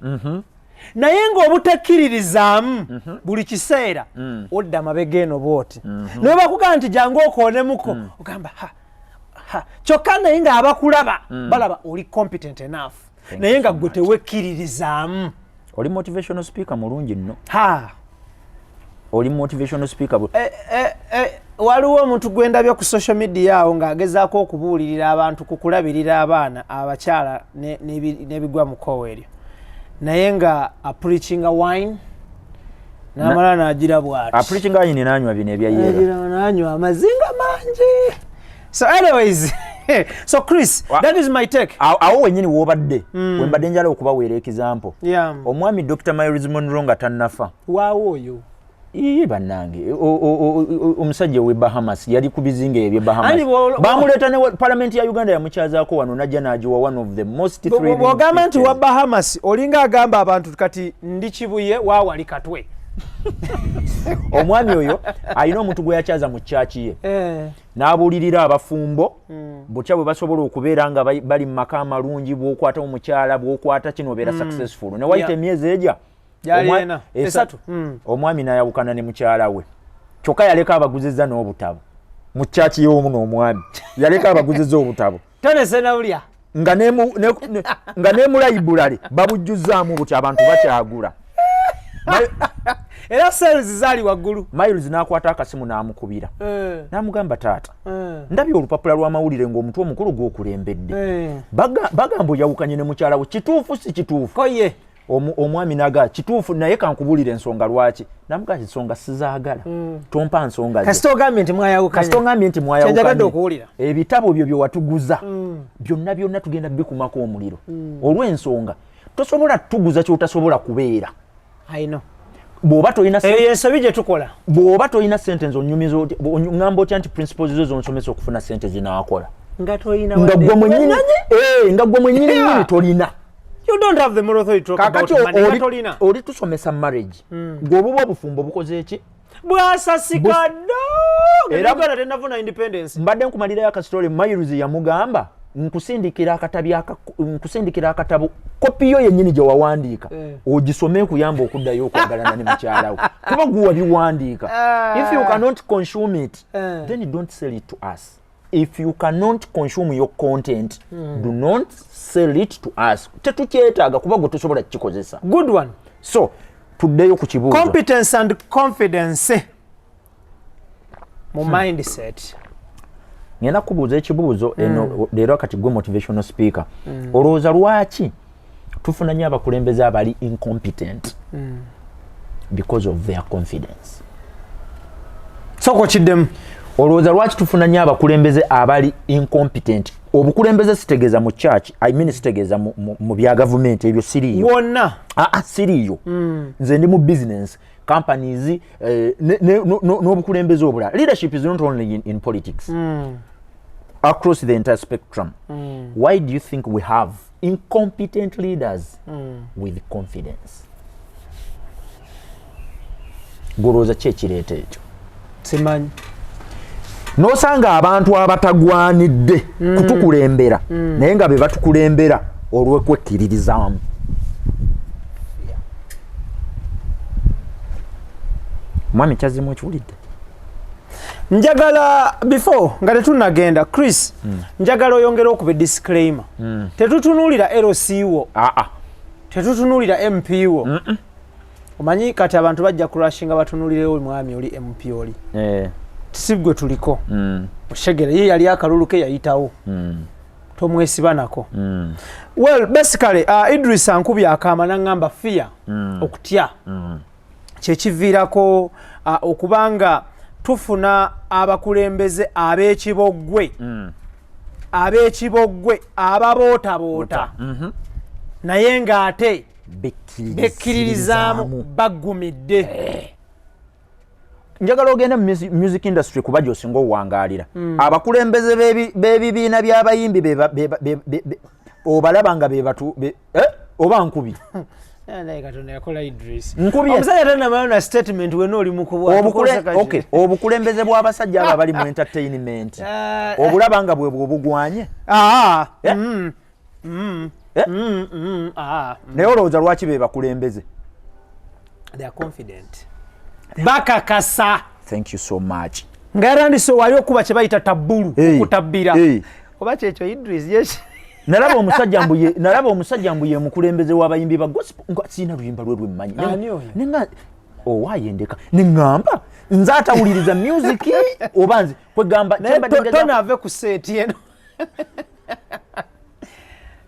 naye ng'obutekkiririzaamu buli kiseera odda mabega eno bwoti naye bakugamba nti jangu okoonemuko ogamba kyokka naye ng'abakulaba balaba oli competent enough naye nga gwe tewekkiririzaamu. Oli motivational speaker mulungi nno. Oli motivational speaker waliwo omuntu gwendabye ku social media awo ng'agezaako okubuulirira abantu ku kulabirira abaana abakyala n'ebigwa mu kkowe eryo naye nga apreachinga wine n'amala n'agira bw'ati apreachinga wine n'anywa bino ebyayeera n'anywa amazinga mangi. So anyways so Chris, that is my take. Awo wenyini wobadde wembadde njala okubaweera example omwami Dr. Miles Monroe nga tannafa waawo oyo bannange omusajja we Bahamas yali ku bizinga ebyo Bahamas bamuleeta ne parliament ya Uganda yamukyazaako wano najja n'agiwa one of the most thrilling bw'ogamba nti wa Bahamas olinga agamba abantu kati ndi kibuye waawali katwe omwami oyo alina omuntu gwe yakyaza mu kyaki ye n'abuulirira abafumbo butya bwe basobola okubeera nga bali mu maka amalungi bw'okwata omukyala bw'okwata kino obeera successful ne wayita emyezi egya esatu omwami n'ayawukana ne mukyala we kyokka yaleka abaguzizza n'obutabo mu kyaki y'omu n'omwami yaleka abaguzizza obutabo tonesenawulya nga nemulayibulale babujjuzzaamu buti abantu bakyagula era sales zaali waggulu. Miles n'akwata akasimu n'amukubira n'amugamba taata ndabye olupapula lw'amawulire ng'omuntu omukulu gw'okulembedde bagamba oyawukanye ne mukyala we kituufu si kituufu koye omwami naga kituufu naye kankubulira ensonga lwaki namugaa ensonga sizaagala tompa nsonga kasita ogambye nti mwayawukanye ebitabo byo bye watuguza byonna tugenda bikumako omuliro olw'ensonga tosobola tuguza kyotasobola kubeera. I know. Bw'oba toyina ensobi gye tukola bw'oba toyina sente onyumiza ngamba otya nti principles zo zonsomesa okufuna sente zinaakola nga toyina nga gwe mwennyini tolina. You don't have the moral authority to talk about money. Tolina oli tusomesa marriage ng'obubwa obufumbo bukoze eki bwasasika era gana tenafuna independence. Mbadde nkumalirayo akasitole Miles yamugamba nkusindikira akatabo kopi yo yennyini gye wawandiika ogisome kuyamba okuddayo okwagalana ne mukyalawo kuba gwe wabiwandiika. If you cannot consume it then don't sell it to us. If you cannot consume your content do not sell it to us. Tetukyetaaga kuba gwe tosobola kukikozesa. Good one. So tuddeyo ku kibuuzo competence and confidence mu mindset. Ngenda kubuuza ekibuuzo eno leero kati gwe motivational speaker olowooza lwaki tufuna nnyo abakulembeze abali incompetent because of their confidence. Soko kiddemu olowooza lwaki tufuna nnyo abakulembeze abali incompetent? Obukulembeze sitegeeza mu church, I mean sitegeeza mu bya gavumenti, ebyo siriiyo wonna. Siriiyo. Nze ndi mu business companies n'obukulembeze obulala. Leadership is not only in politics. Across the entire spectrum. Why do you think we have incompetent leaders with confidence? Golowooza ki ekireeta ekyo? Simanyi. Nosanga abantu abatagwanidde kutukulembera naye nga be batukulembera olw'okwekkiririzaamu. Mwami kyazimu ekiwulidde? Njagala before nga tetunagenda Chris, njagala oyongera okuba disclaimer. Tetutunuulira LC wo. Tetutunuulira MP wo. Omanyi kati abantu bajja kurashinga batunuulirewo mwami oli MP oli. Tisibwe tuliko. Oshegere ye yali akalulu ke yayitawo. Tomwesiba nako. Well, basically Idris Ankubi akama nangamba fear okutya. Kyekiviirako okubanga tufuna abakulembeze ab'ekibogwe. Ab'ekibogwe ababoota. Naye ng'ate bekkiririzaamu baggumidde. Njagala ogenda mu music industry kuba gy'osinga owangaalira. Abakulembeze b'ebibiina by'abayimbi obalaba nga be batu oba Nkubi. Naye Katonda yakola Idris. Nkubi omusajja tannamalayo na statement wena oli mu kubwa. Obukulembeze bw'abasajja abo abali mu entertainment obulaba nga bwe bw'obugwanye. Naye olowooza lwaki be bakulembeze? They are confident. Bakakasa. Thank you so much. Ngarandise wali okuba kye bayita tabbulu okutabbira. Oba kyekyo Idris yeshi. Nalaba omusajja mbuye mukulembeze w'abayimbi ba gospel nga sina luyimba lwe mmanyi. Nenga owayendeka nengamba nze atawuliriza music oba nze kwegamba tonave ku set yeno.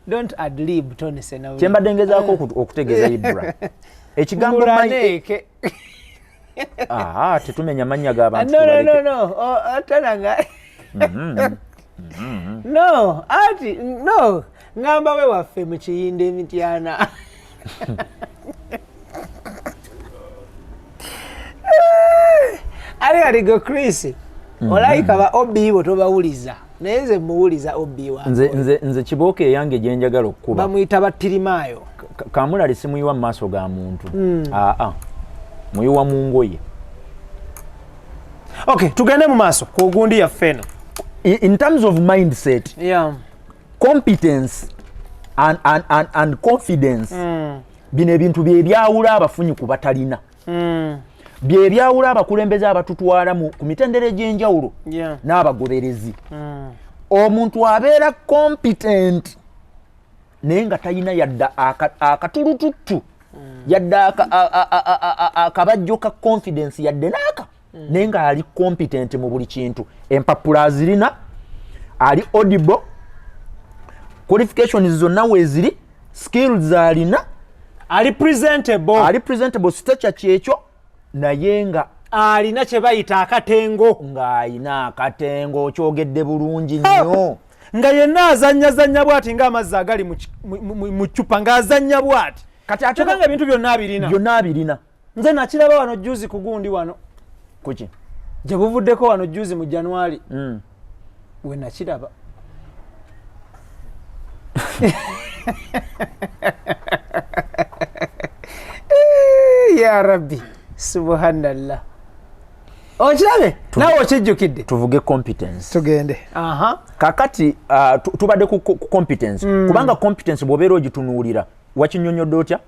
Don't ad-lib Tony Senawi. Kyembadde ngezaako okutegeeza IBRAH. Ekigambo Mike. Tetumenya mannya g'abantu. No. Atananga. No, no. Ngamba we waffe mu kiyinde emityana. Ali go Chris. Olaika ba obi bo tobawuliza. Naye nze muwuliza obi wa. Nze kibooke yange gye njagala okukuba. Bamuyita battirimaayo. Kamulali simuyiwa mu maaso ga muntu. Muyiwa mu ngoye. Okay, tugende mu maaso ku gundi yaffe eno. In terms of mindset, competence and confidence, bino ebintu byebyawula abafunyi ku batalina. Byebyawula abakulembeze abatutwala ku mitendera egy'enjawulo n'abagoberezi. Omuntu abeera competent naye nga talina yadda akatulututtu yadda akabajjo ka confidence yadde naaka. Naye nga ali competent mu buli kintu. Empapula azirina, ali audible, qualifications zonna weeziri, skills alina, ali presentable stature kyekyo, naye nga alina kye bayita akatengo. Ng'alina akatengo kyogedde bulungi nnyo. Nga yenna azannya bw'ati ng'amazzi agali mu ccupa ng'azannya bw'ati. Kati ate nga ebintu byonna abirina. Nze nakiraba wano juzi ku gundi wano. Kuki? Gye buvuddeko wano juzi mu January. We nakiraba. Ya Rabbi. Subhanallah. Okirabe? Nawe okijjukidde? Tuvuge competence. Tugende. Kakati tubadde ku competence. Kubanga competence bw'obeera ogitunuulira wakinyonnyodde otya?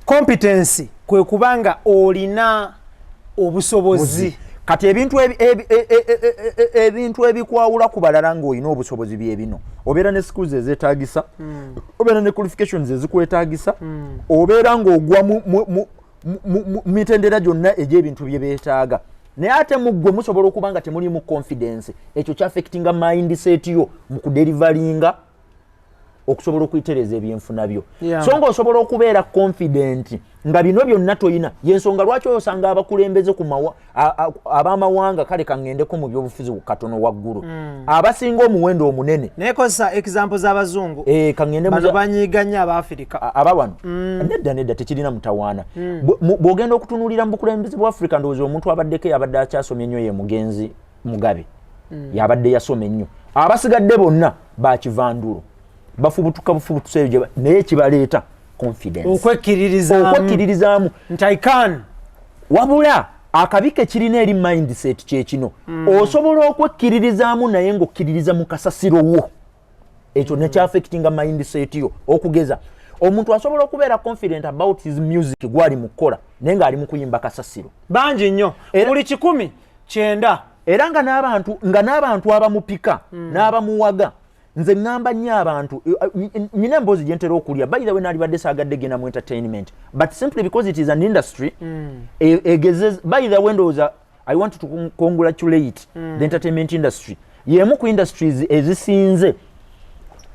Competence kwe kubanga olina obusobozi. Kati ebintu ebikwawula ku balala ng'olina obusobozi bye bino. Obeera ne skills ezeetaagisa, obeera ne qualifications ezikwetaagisa, obeera ng'ogwa mu mitendera gyonna egy'ebintu bye beetaaga. Naye ate mu ggwe musobola okuba nga temulimu confidence. Ekyo kyaffectinga mindset yo mu kuderivalinga okusobola okuyitereza ebyenfuna byo so ng'osobola okubeera confident nga bino byonna toyina yensonga lwaki osanga abakulembeze ku ab'amawanga kale kaŋŋendeko mu byobufuzi katono waggulu abasinga omuwendo omunene nekozesa example z'abazungu kaŋŋende banyiiganya Abafirika abawano nedda tekirina mutawaana bw'ogenda okutunuulira mu bukulembeze bwa Africa ndowooza omuntu abaddeko yabadde akyasomye ennyo ye Mugenzi Mugabe yabadde yasoma ennyo abasigadde bonna bakivandulo bafubutuka bufubutuse naye kibaleeta confidence okwekkiririzaamu nti I can wabula akabike kirina eri mindset kyekino osobola okwekkiririzaamu naye ng'okkiririza mu kasasiro wo ekyo nekyaffectinga mindset yo okugeza omuntu asobola okubeera confident about his music gwali mu kukola naye ng'ali mu kuyimba kasasiro bangi nnyo buli 100 9 era nga n'abantu abamupika n'abamuwaga nze ngamba nnyo abantu nina emboozi gye ntera okulya by the way naalibadde saagadde genda mu entertainment but simply because it is an industry by the way ndowooza I want to congratulate the entertainment industry yemu ku industries ezisinze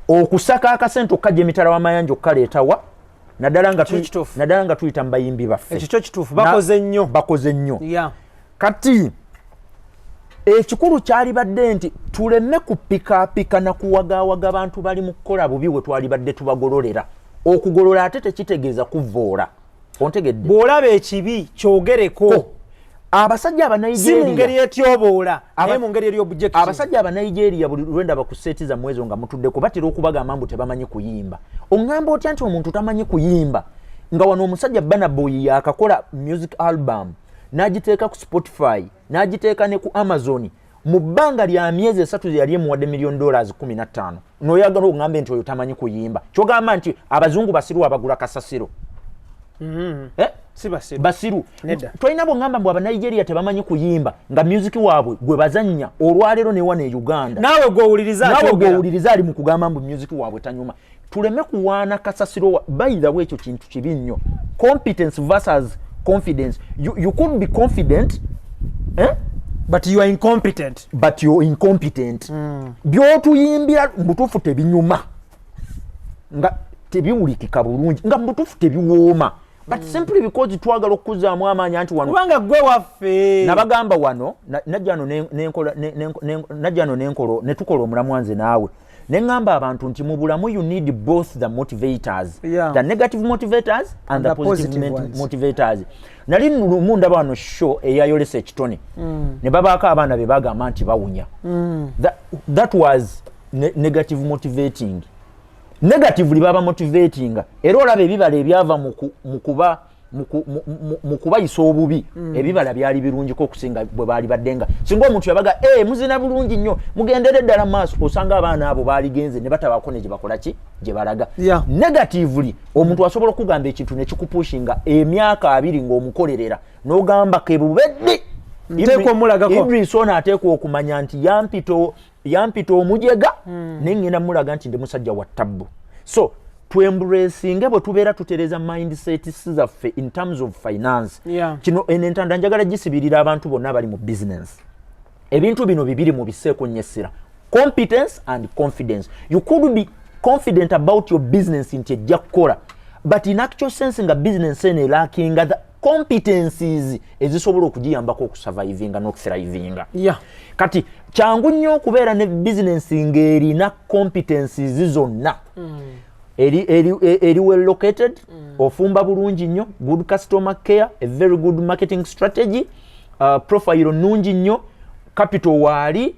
okusaka akasente okukajja emitala w'amayanja okukaleetawa naddala nga tuyita mu bayimbi baffe ekyo kituufu bakoze nnyo kati ekikulu kyalibadde nti tuleme kupikaapika na kuwagaawaga abantu bali mu kukola bubi we twalibadde tubagololera okugolola ate tekitegeeza kuvoola ontegedde bw'olaba ekibi kyogereko abasajja abanigeria si mu ngeri etyoboola naye mu ngeri ery'obujekitivu abasajja abanigeria buli lwenda bakuseetiza mu mwezo nga mutuddeko batera okubagamba mbu tebamanyi kuyimba oŋŋamba otya nti omuntu tamanyi kuyimba nga wano omusajja Banaboy yakakola music album n'agiteeka ku Spotify n'agiteeka ne ku Amazon mu bbanga lya myezi 3 yali emuwadde $1 million 15 n'oyagala oŋŋambe nti oyo tamanyi kuyimba kyogamba nti abazungu basiru abagula kasasiro si basiru twalina bw'oŋŋamba mbu abanigeria tebamanyi kuyimba nga music waabwe gwe bazannya olwaleero ne wana e Uganda naawe gw'owuliriza ali mu kugamba mbu music waabwe tanyuma tuleme kuwaana kasasiro by the way ekyo kintu kibi nnyo competence versus confidence you could be confident but you are incompetent byotuyimbira mbutuufu tebinyuma nga tebiwulikika bulungi nga mbutuufu tebiwooma but simply because twagala okuzaamu amaanyi anti wano kubanga gwe waffe nabagamba wano najjano netukola omulamwanze naawe neŋŋamba abantu nti mu bulamu you need both the motivators the negative motivators and the positive motivators nali lumu ndaba wano show eyayolesa ekitone ne babaako abaana be bagamba nti bawunya that was negative motivating negatively baba motivating era olaba ebibala ebyava mu kubayisa obubi ebibala byali birungiko okusinga bwe baali baddenga singa omuntu yabaga muzina bulungi nnyo mugendere ddala maaso osanga abaana abo baaligenze ne batabako ne gye bakola ki gye balaga negatively omuntu asobola okugamba ekintu ne kikupushinga emyaka 2 ng'omukolerera n'ogamba kebubedde Idris ono ateekwa okumanya nti yampita omujega nengenda mulaga nti ndi musajja wa ttabbu so twembracinge bwe tubeera tutereza mindset zaffe in terms of finance kino entanda njagala gisibirira abantu bonna bali mu business ebintu bino bibiri mu biseeko nnyesera competence and confidence you could be confident about your business nti ejja kukola but in actual sense nga business ene lacking the competencies ezisobola okugiyambako okusurvivinga n'okuthrivinga kati kyangu nnyo okubeera ne business ng'erina competencies zonna eri well located ofumba bulungi nnyo good customer care a very good marketing strategy profile nnungi nnyo capital waali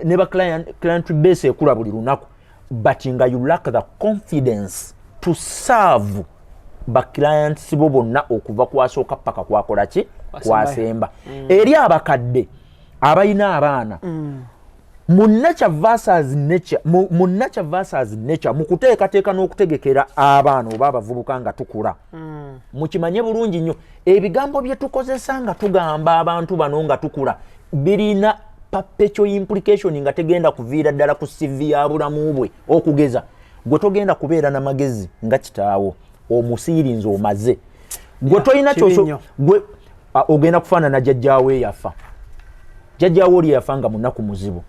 ne ba client base ekula buli lunaku but nga you lack the confidence to serve ba clients bo bonna okuva kwasooka paka kwakola ki kwasemba eri abakadde abayina abaana mu nature versus nature mu kuteekateeka n'okutegekera abaana oba abavubuka nga tukula mukimanye bulungi nnyo ebigambo bye tukozesa nga tugamba abantu bano nga tukula birina perpetual implication nga tegenda kuviira ddala ku CV ya bulamu bwe okugeza gwe togenda kubeera na magezi nga kitaawo omusiirinzi omaze gwe tolina kyoso gwe ogenda kufaanana jjajjaawe yafa jjajjaawe oli yafa nga munaku muzibu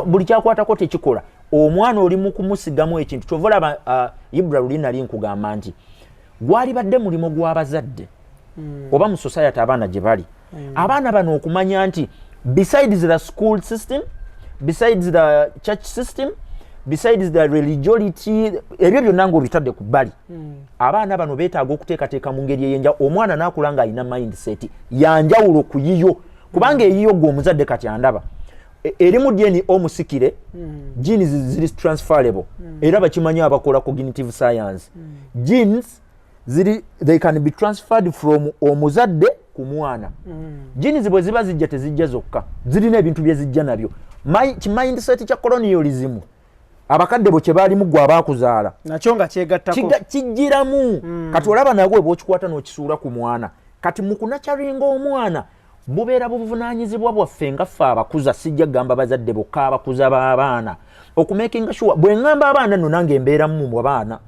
buli kyakwatako tekikola omwana oli mu kumusigamu ekintu kyovola IBRAH luli nali nkugamba nti gwali badde mulimo gw'abazadde oba mu society abaana gye bali abaana bano okumanya nti besides the school system, besides the church system, besides the religiosity, ebyo byonna ng'obitadde ku bbali abaana bano beetaaga okuteekateeka mu ngeri eyenja omwana n'akula ng'alina mindset yanjawulo ku yiyo kubanga eyiyo gwe omuzadde kati andaba erimu DNA omusikire genes ziri transferable era bakimanyi abakola cognitive science genes they can be transferred from omuzadde ku mwana genes bwe ziba zijja tezijja zokka zirina ebintu bye zijja nabyo mindset kya colonialism abakadde bo kye baalimu gwe abaakuzaala nakyo nga kyegattako kijjiramu kati olaba nagwe bw'okikwata n'okisuula ku mwana kati mu kunacaringa omwana bubeera buvunaanyizibwa bwaffe nga ffe abakuza sijja gamba bazadde bokka abakuza b'abaana okumakinga sure bwe ngamba abaana nno nange embeeramu mu baana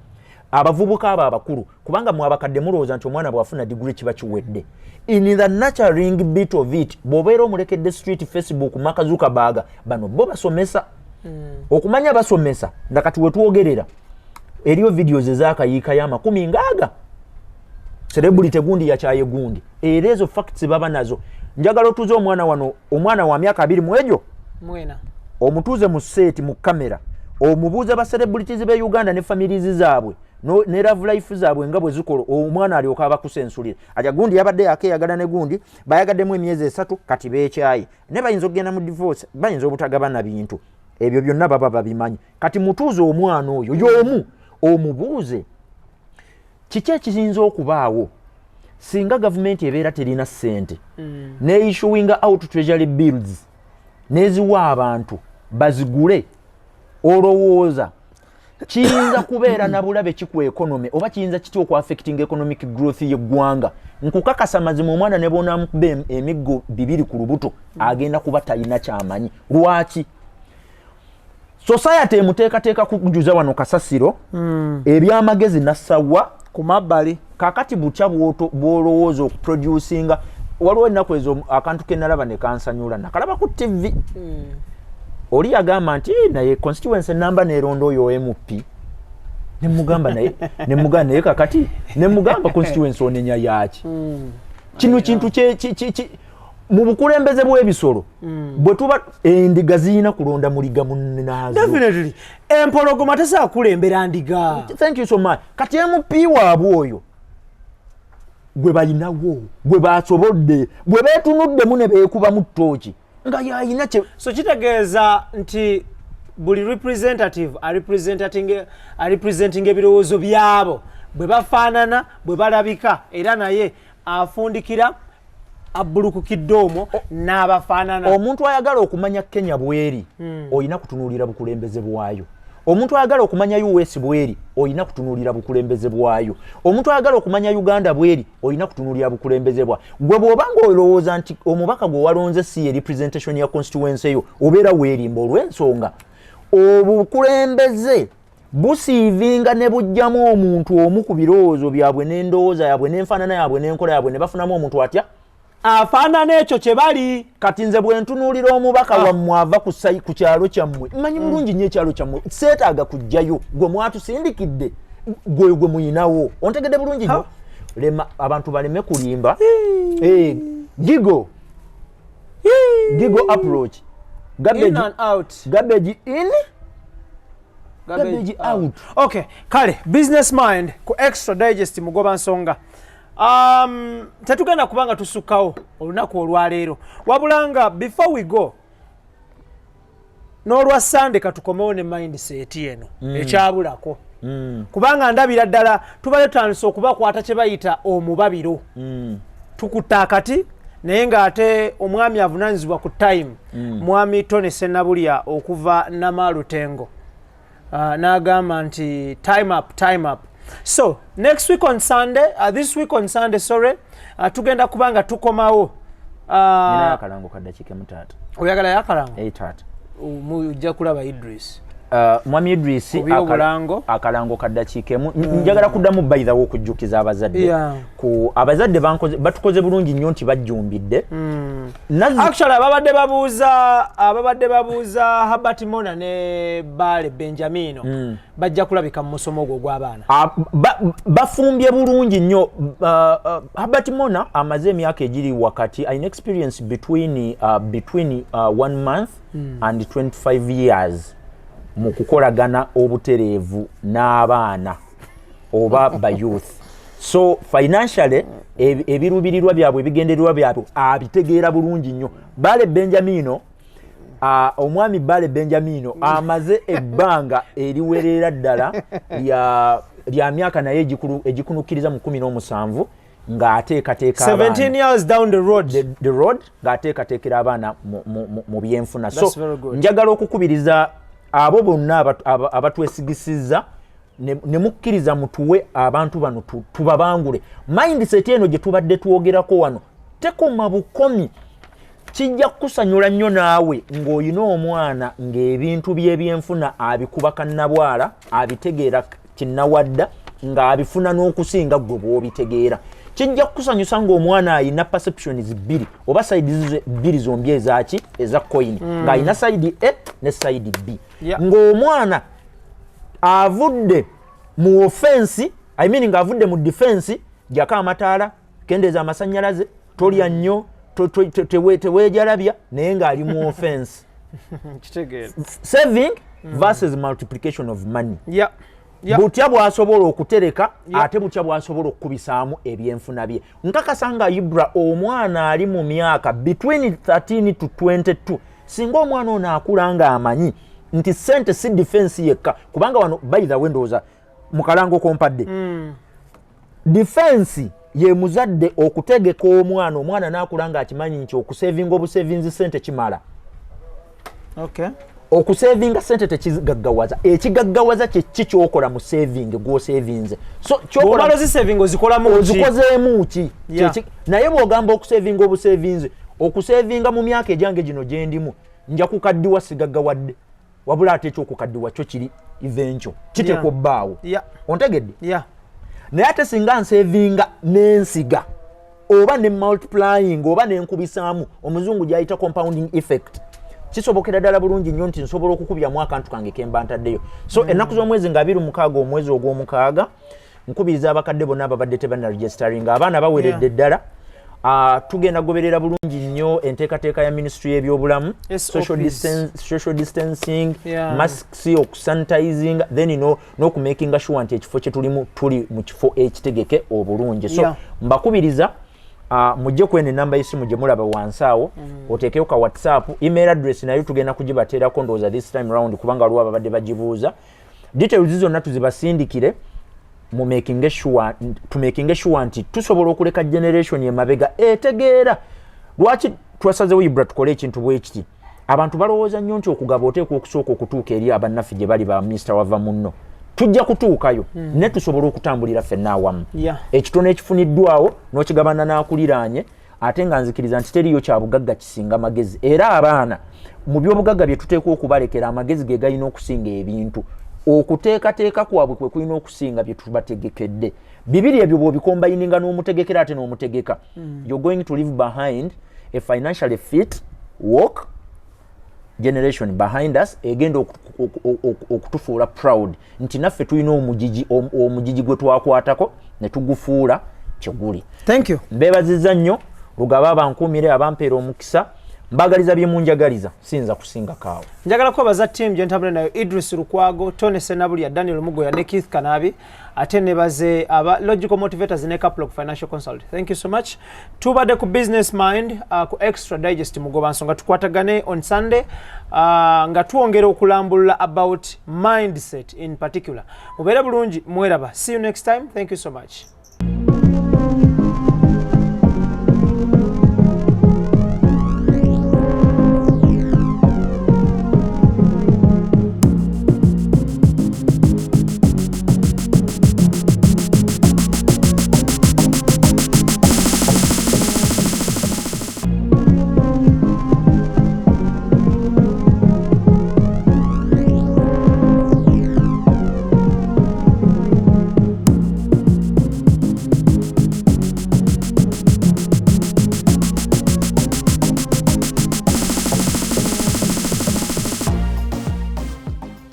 abavubuka abo abakulu kubanga mu abakadde mulowooza nti omwana bw'afuna diguri kiba kiwedde in the nurturing bit of it bw'obeera omulekedde street Facebook Mark Zuckerberg bano bo basomesa okumanya basomesa ndakati wetwogerera eriyo videos ezakayiika y'amakumi ngaaga celebrity gundi yakyaye gundi era ezo facts baba nazo njagala otuze omwana wano omwana wa myaka 2 mu ejo mwena omutuuze mu set mu kamera omubuuza ba celebrities be Uganda ne families zaabwe ne love life zaabwe nga bwe zikola omwana alyoka abakusensulira aja gundi yabadde akeyagala ne gundi bayagaddemu emyezi 3 kati beekyayi ne bayinza okugenda mu divorce bayinza obutagabana bintu ebyo byonna baba babimanyi kati mutuuze omwana oyo y'omu omubuuze kiki ekiyinza okubaawo singa gavumenti ebeera terina ssente ne issuing out treasury bills neziwa abantu bazigule olowooza kiyinza kubeera na bulabe kiku economy oba kiyinza kitya oku affecting economic growth y'eggwanga nkukakasa mazima omwana ne bonamukuba emiggo 2 ku lubuto agenda kuba talina kyamanyi lwaki society emuteekateeka kujuza wano kasasiro ebyamagezi nassawa ku mabbali kakati butya bw'olowooza okuproducinga waliwo ennaku ezo akantu ke nalaba ne kansanyula nakalaba ku TV oli yagamba nti naye constituency namba neeronda oyo MP nemugamba naye kakati nemugamba constituency onenya yaki kino kintu mu bukulembeze bw'ebisolo bwe tuba endiga zirina kulonda muliga munnazo definitely empologoma tesaakulembera ndiga thank you so much kati MP waabwe oyo gwe balinawo gwe basobodde gwe beetunuddemu ne beekuba mu ttooki nga yayina so kitegeeza nti buli representative representing ebirowoozo byabo bwe bafaanana bwe balabika era naye afundikira abbulukukidde omwo n'abafaanana omuntu ayagala okumanya Kenya bweri olina kutunuulira bukulembeze bwayo omuntu ayagala okumanya US bweri olina kutunuulira bukulembeze bwayo omuntu ayagala okumanya Uganda bweri olina kutunuulira bukulembeze bwayo gwe bw'obanga olowooza nti omubaka gwe walonze si representation ya constituency yo obeera weerimba olw'ensonga obukulembeze busiivinga ne bujjamu omuntu omu ku birowoozo byabwe n'endowooza yabwe n'enfaanana yabwe n'enkola yabwe ne bafunamu omuntu atya afaanana ekyo kye bali kati nze bwe ntunuulira omubaka wammwe ava ku kyalo kyammwe mmanyi bulungi nnyo ekyalo kyammwe seetaaga kujjayo gwe mwatusindikidde gwe muyinawo ontegedde bulungi nnyo lema abantu baleme kulimba gigo approach in and out garbage in garbage out okay kale business mind ku extra digest mugoba nsonga tetugenda kubanga tusukkawo olunaku olwaleero wabulanga before we go n'olwa Sunday katukomewo ne mindset eno ekyabulako kubanga ndabira ddala tubale tutandise okubakwata kye bayita omubabiro tukutta akati naye ng'ate omwami avunaanyizibwa ku time mwami Tony Sennabulya okuva Namalutengo n'agamba nti time up. So next week on Sunday, this week on Sunday, sorry, tugenda kubanga tukomawo. Nina yakalango kadakike mutata. Oyagala yakalango? Tata. Mujja kulaba Idris. Mwami Idris akalango kaddakiikemu njagala kuddamu by the way okujjukiza abazadde ku abazadde batukoze bulungi nnyo nti bajjumbidde actually ababadde babuuza Herbert Mona ne Bale Benjamino bajja kulabika mu musomo ogwo gw'abaana bafumbye bulungi nnyo Herbert Mona amaze emyaka egiri wakati an experience between 1 month and 25 years mu kukolagana obutereevu n'abaana oba ba youth so financially ebirubirirwa byabwe ebigendererwa byabwe abitegeera bulungi nnyo Bale Benjamino omwami Bale Benjamino amaze ebbanga eriwerera ddala lya myaka naye egikunukiriza mu 17 ng'ateekateeka 17 years down the road ng'ateekateekera abaana mu byenfuna so njagala okukubiriza abo bonna abatwesigisiza ne mukkiriza mutuwe abantu bano tubabangule mindset eno gye tubadde twogerako wano tekoma bukomi kijja kusanyula nnyo naawe ng'olina omwana ng'ebintu by'ebyenfuna abikuba kannabwala abitegeera kinnawadda ng'abifuna n'okusinga gwe bw'obitegeera kijja kusanyusa ng'omwana ayina perceptions bbiri oba side bbiri zombi ezaki eza coin ng'ayina side A ne side B ng'omwana avudde mu offense ng'avudde mu defense gyaka amataala kendeeza amasannyalaze tolya nnyo teweejalabya naye ng'ali mu offense saving versus multiplication of money butya bw'asobola okutereka ate butya bw'asobola okukubisaamu ebyenfuna bye nkakasa nga IBRAH omwana ali mu myaka between 13 to 22 singa omwana ono akula ng'amanyi nti sente si defense yekka kubanga wano by the way ndowooza mu kalango kompadde defense ye muzadde okutegeka omwana n'akula ng'akimanyi nti okusevinga obusevinzi sente kimala okusevinga sente tekigaggawaza ekigaggawaza kye kyokola mu saving gw'osevinze so kyokolamu saving ozikozeemu ki naye bw'ogamba okusevinga obusevinze okusevinga mu myaka egyange gino gye ndimu nja kukaddiwa sigaggawadde wabula ate ekyokukaddiwa kyo kiri eventual kitekwa obbaawo ontegedde naye ate singa nsevinga n'ensiga oba ne multiplying oba n'enkubisaamu omuzungu gy'ayita compounding effect kisobokera ddala bulungi nnyo nti nsobola okukubyamu akantu kange kemba ntaddeyo so ennaku z'omwezi nga 26 omwezi ogw'omukaaga nkubiriza abakadde bonna ababadde tebannaregistering abaana baweredde ddala tugenda goberera bulungi nnyo enteekateeka ya ministry y'ebyobulamu social distancing masks okusanitizing then n'okumakinga sure nti ekifo kye tulimu tuli mu kifo ekitegeke obulungi so mbakubiriza mujje kwene namba y'essimu gye mulaba wansi awo oteekeyo ka WhatsApp email address nayo tugenda kugibateerako ndowooza this time round kubanga waliwo ababadde bagibuuza details zonna tuzibasindikire to making sure nti tusobola okuleka generation emabega etegeera lwaki twasazewo IBRAH tukole ekintu bwekiti abantu balowooza nnyo nti okugaba oteekwa okusooka okutuuka eri abannaffe gye bali ba minisita wava munno tujja kutuukayo ne tusobola okutambulira ffenna awamu ekitono ekifuniddwawo n'okigabana n'akuliraanye ate nga nzikiriza nti teriyo kya bugagga kisinga magezi era abaana mu by'obugagga bye tuteekwa okubalekera amagezi ge galina okusinga ebintu okuteekateeka kwabwe kwe kulina okusinga bye tubategekedde bibiri ebyo bw'obikombayininga n'omutegekera ate n'omutegeka you're going to leave behind a financially fit work generation behind us egenda okutufuula proud nti naffe tulina omugigi gwe twakwatako ne tugufuula kyeguli. Thank you. Mbeebazizza nnyo lugaba abankuumire abampeera omukisa mbagaliza bye munjagaliza sinza kusinga kaawo. Njagala kwebaza team gye ntambula nayo Idris Lukwago, Tony Senabulya, Daniel Mugoya ne Keith Kanabi ate ne baze aba logical motivators ne couple financial consult. Thank you so much. Tubadde ku business mind ku extra digest mugoba nsonga tukwatagane on Sunday nga tuongera okulambula about mindset in particular. Mubeere bulungi mweraba. See you next time. Thank you so much.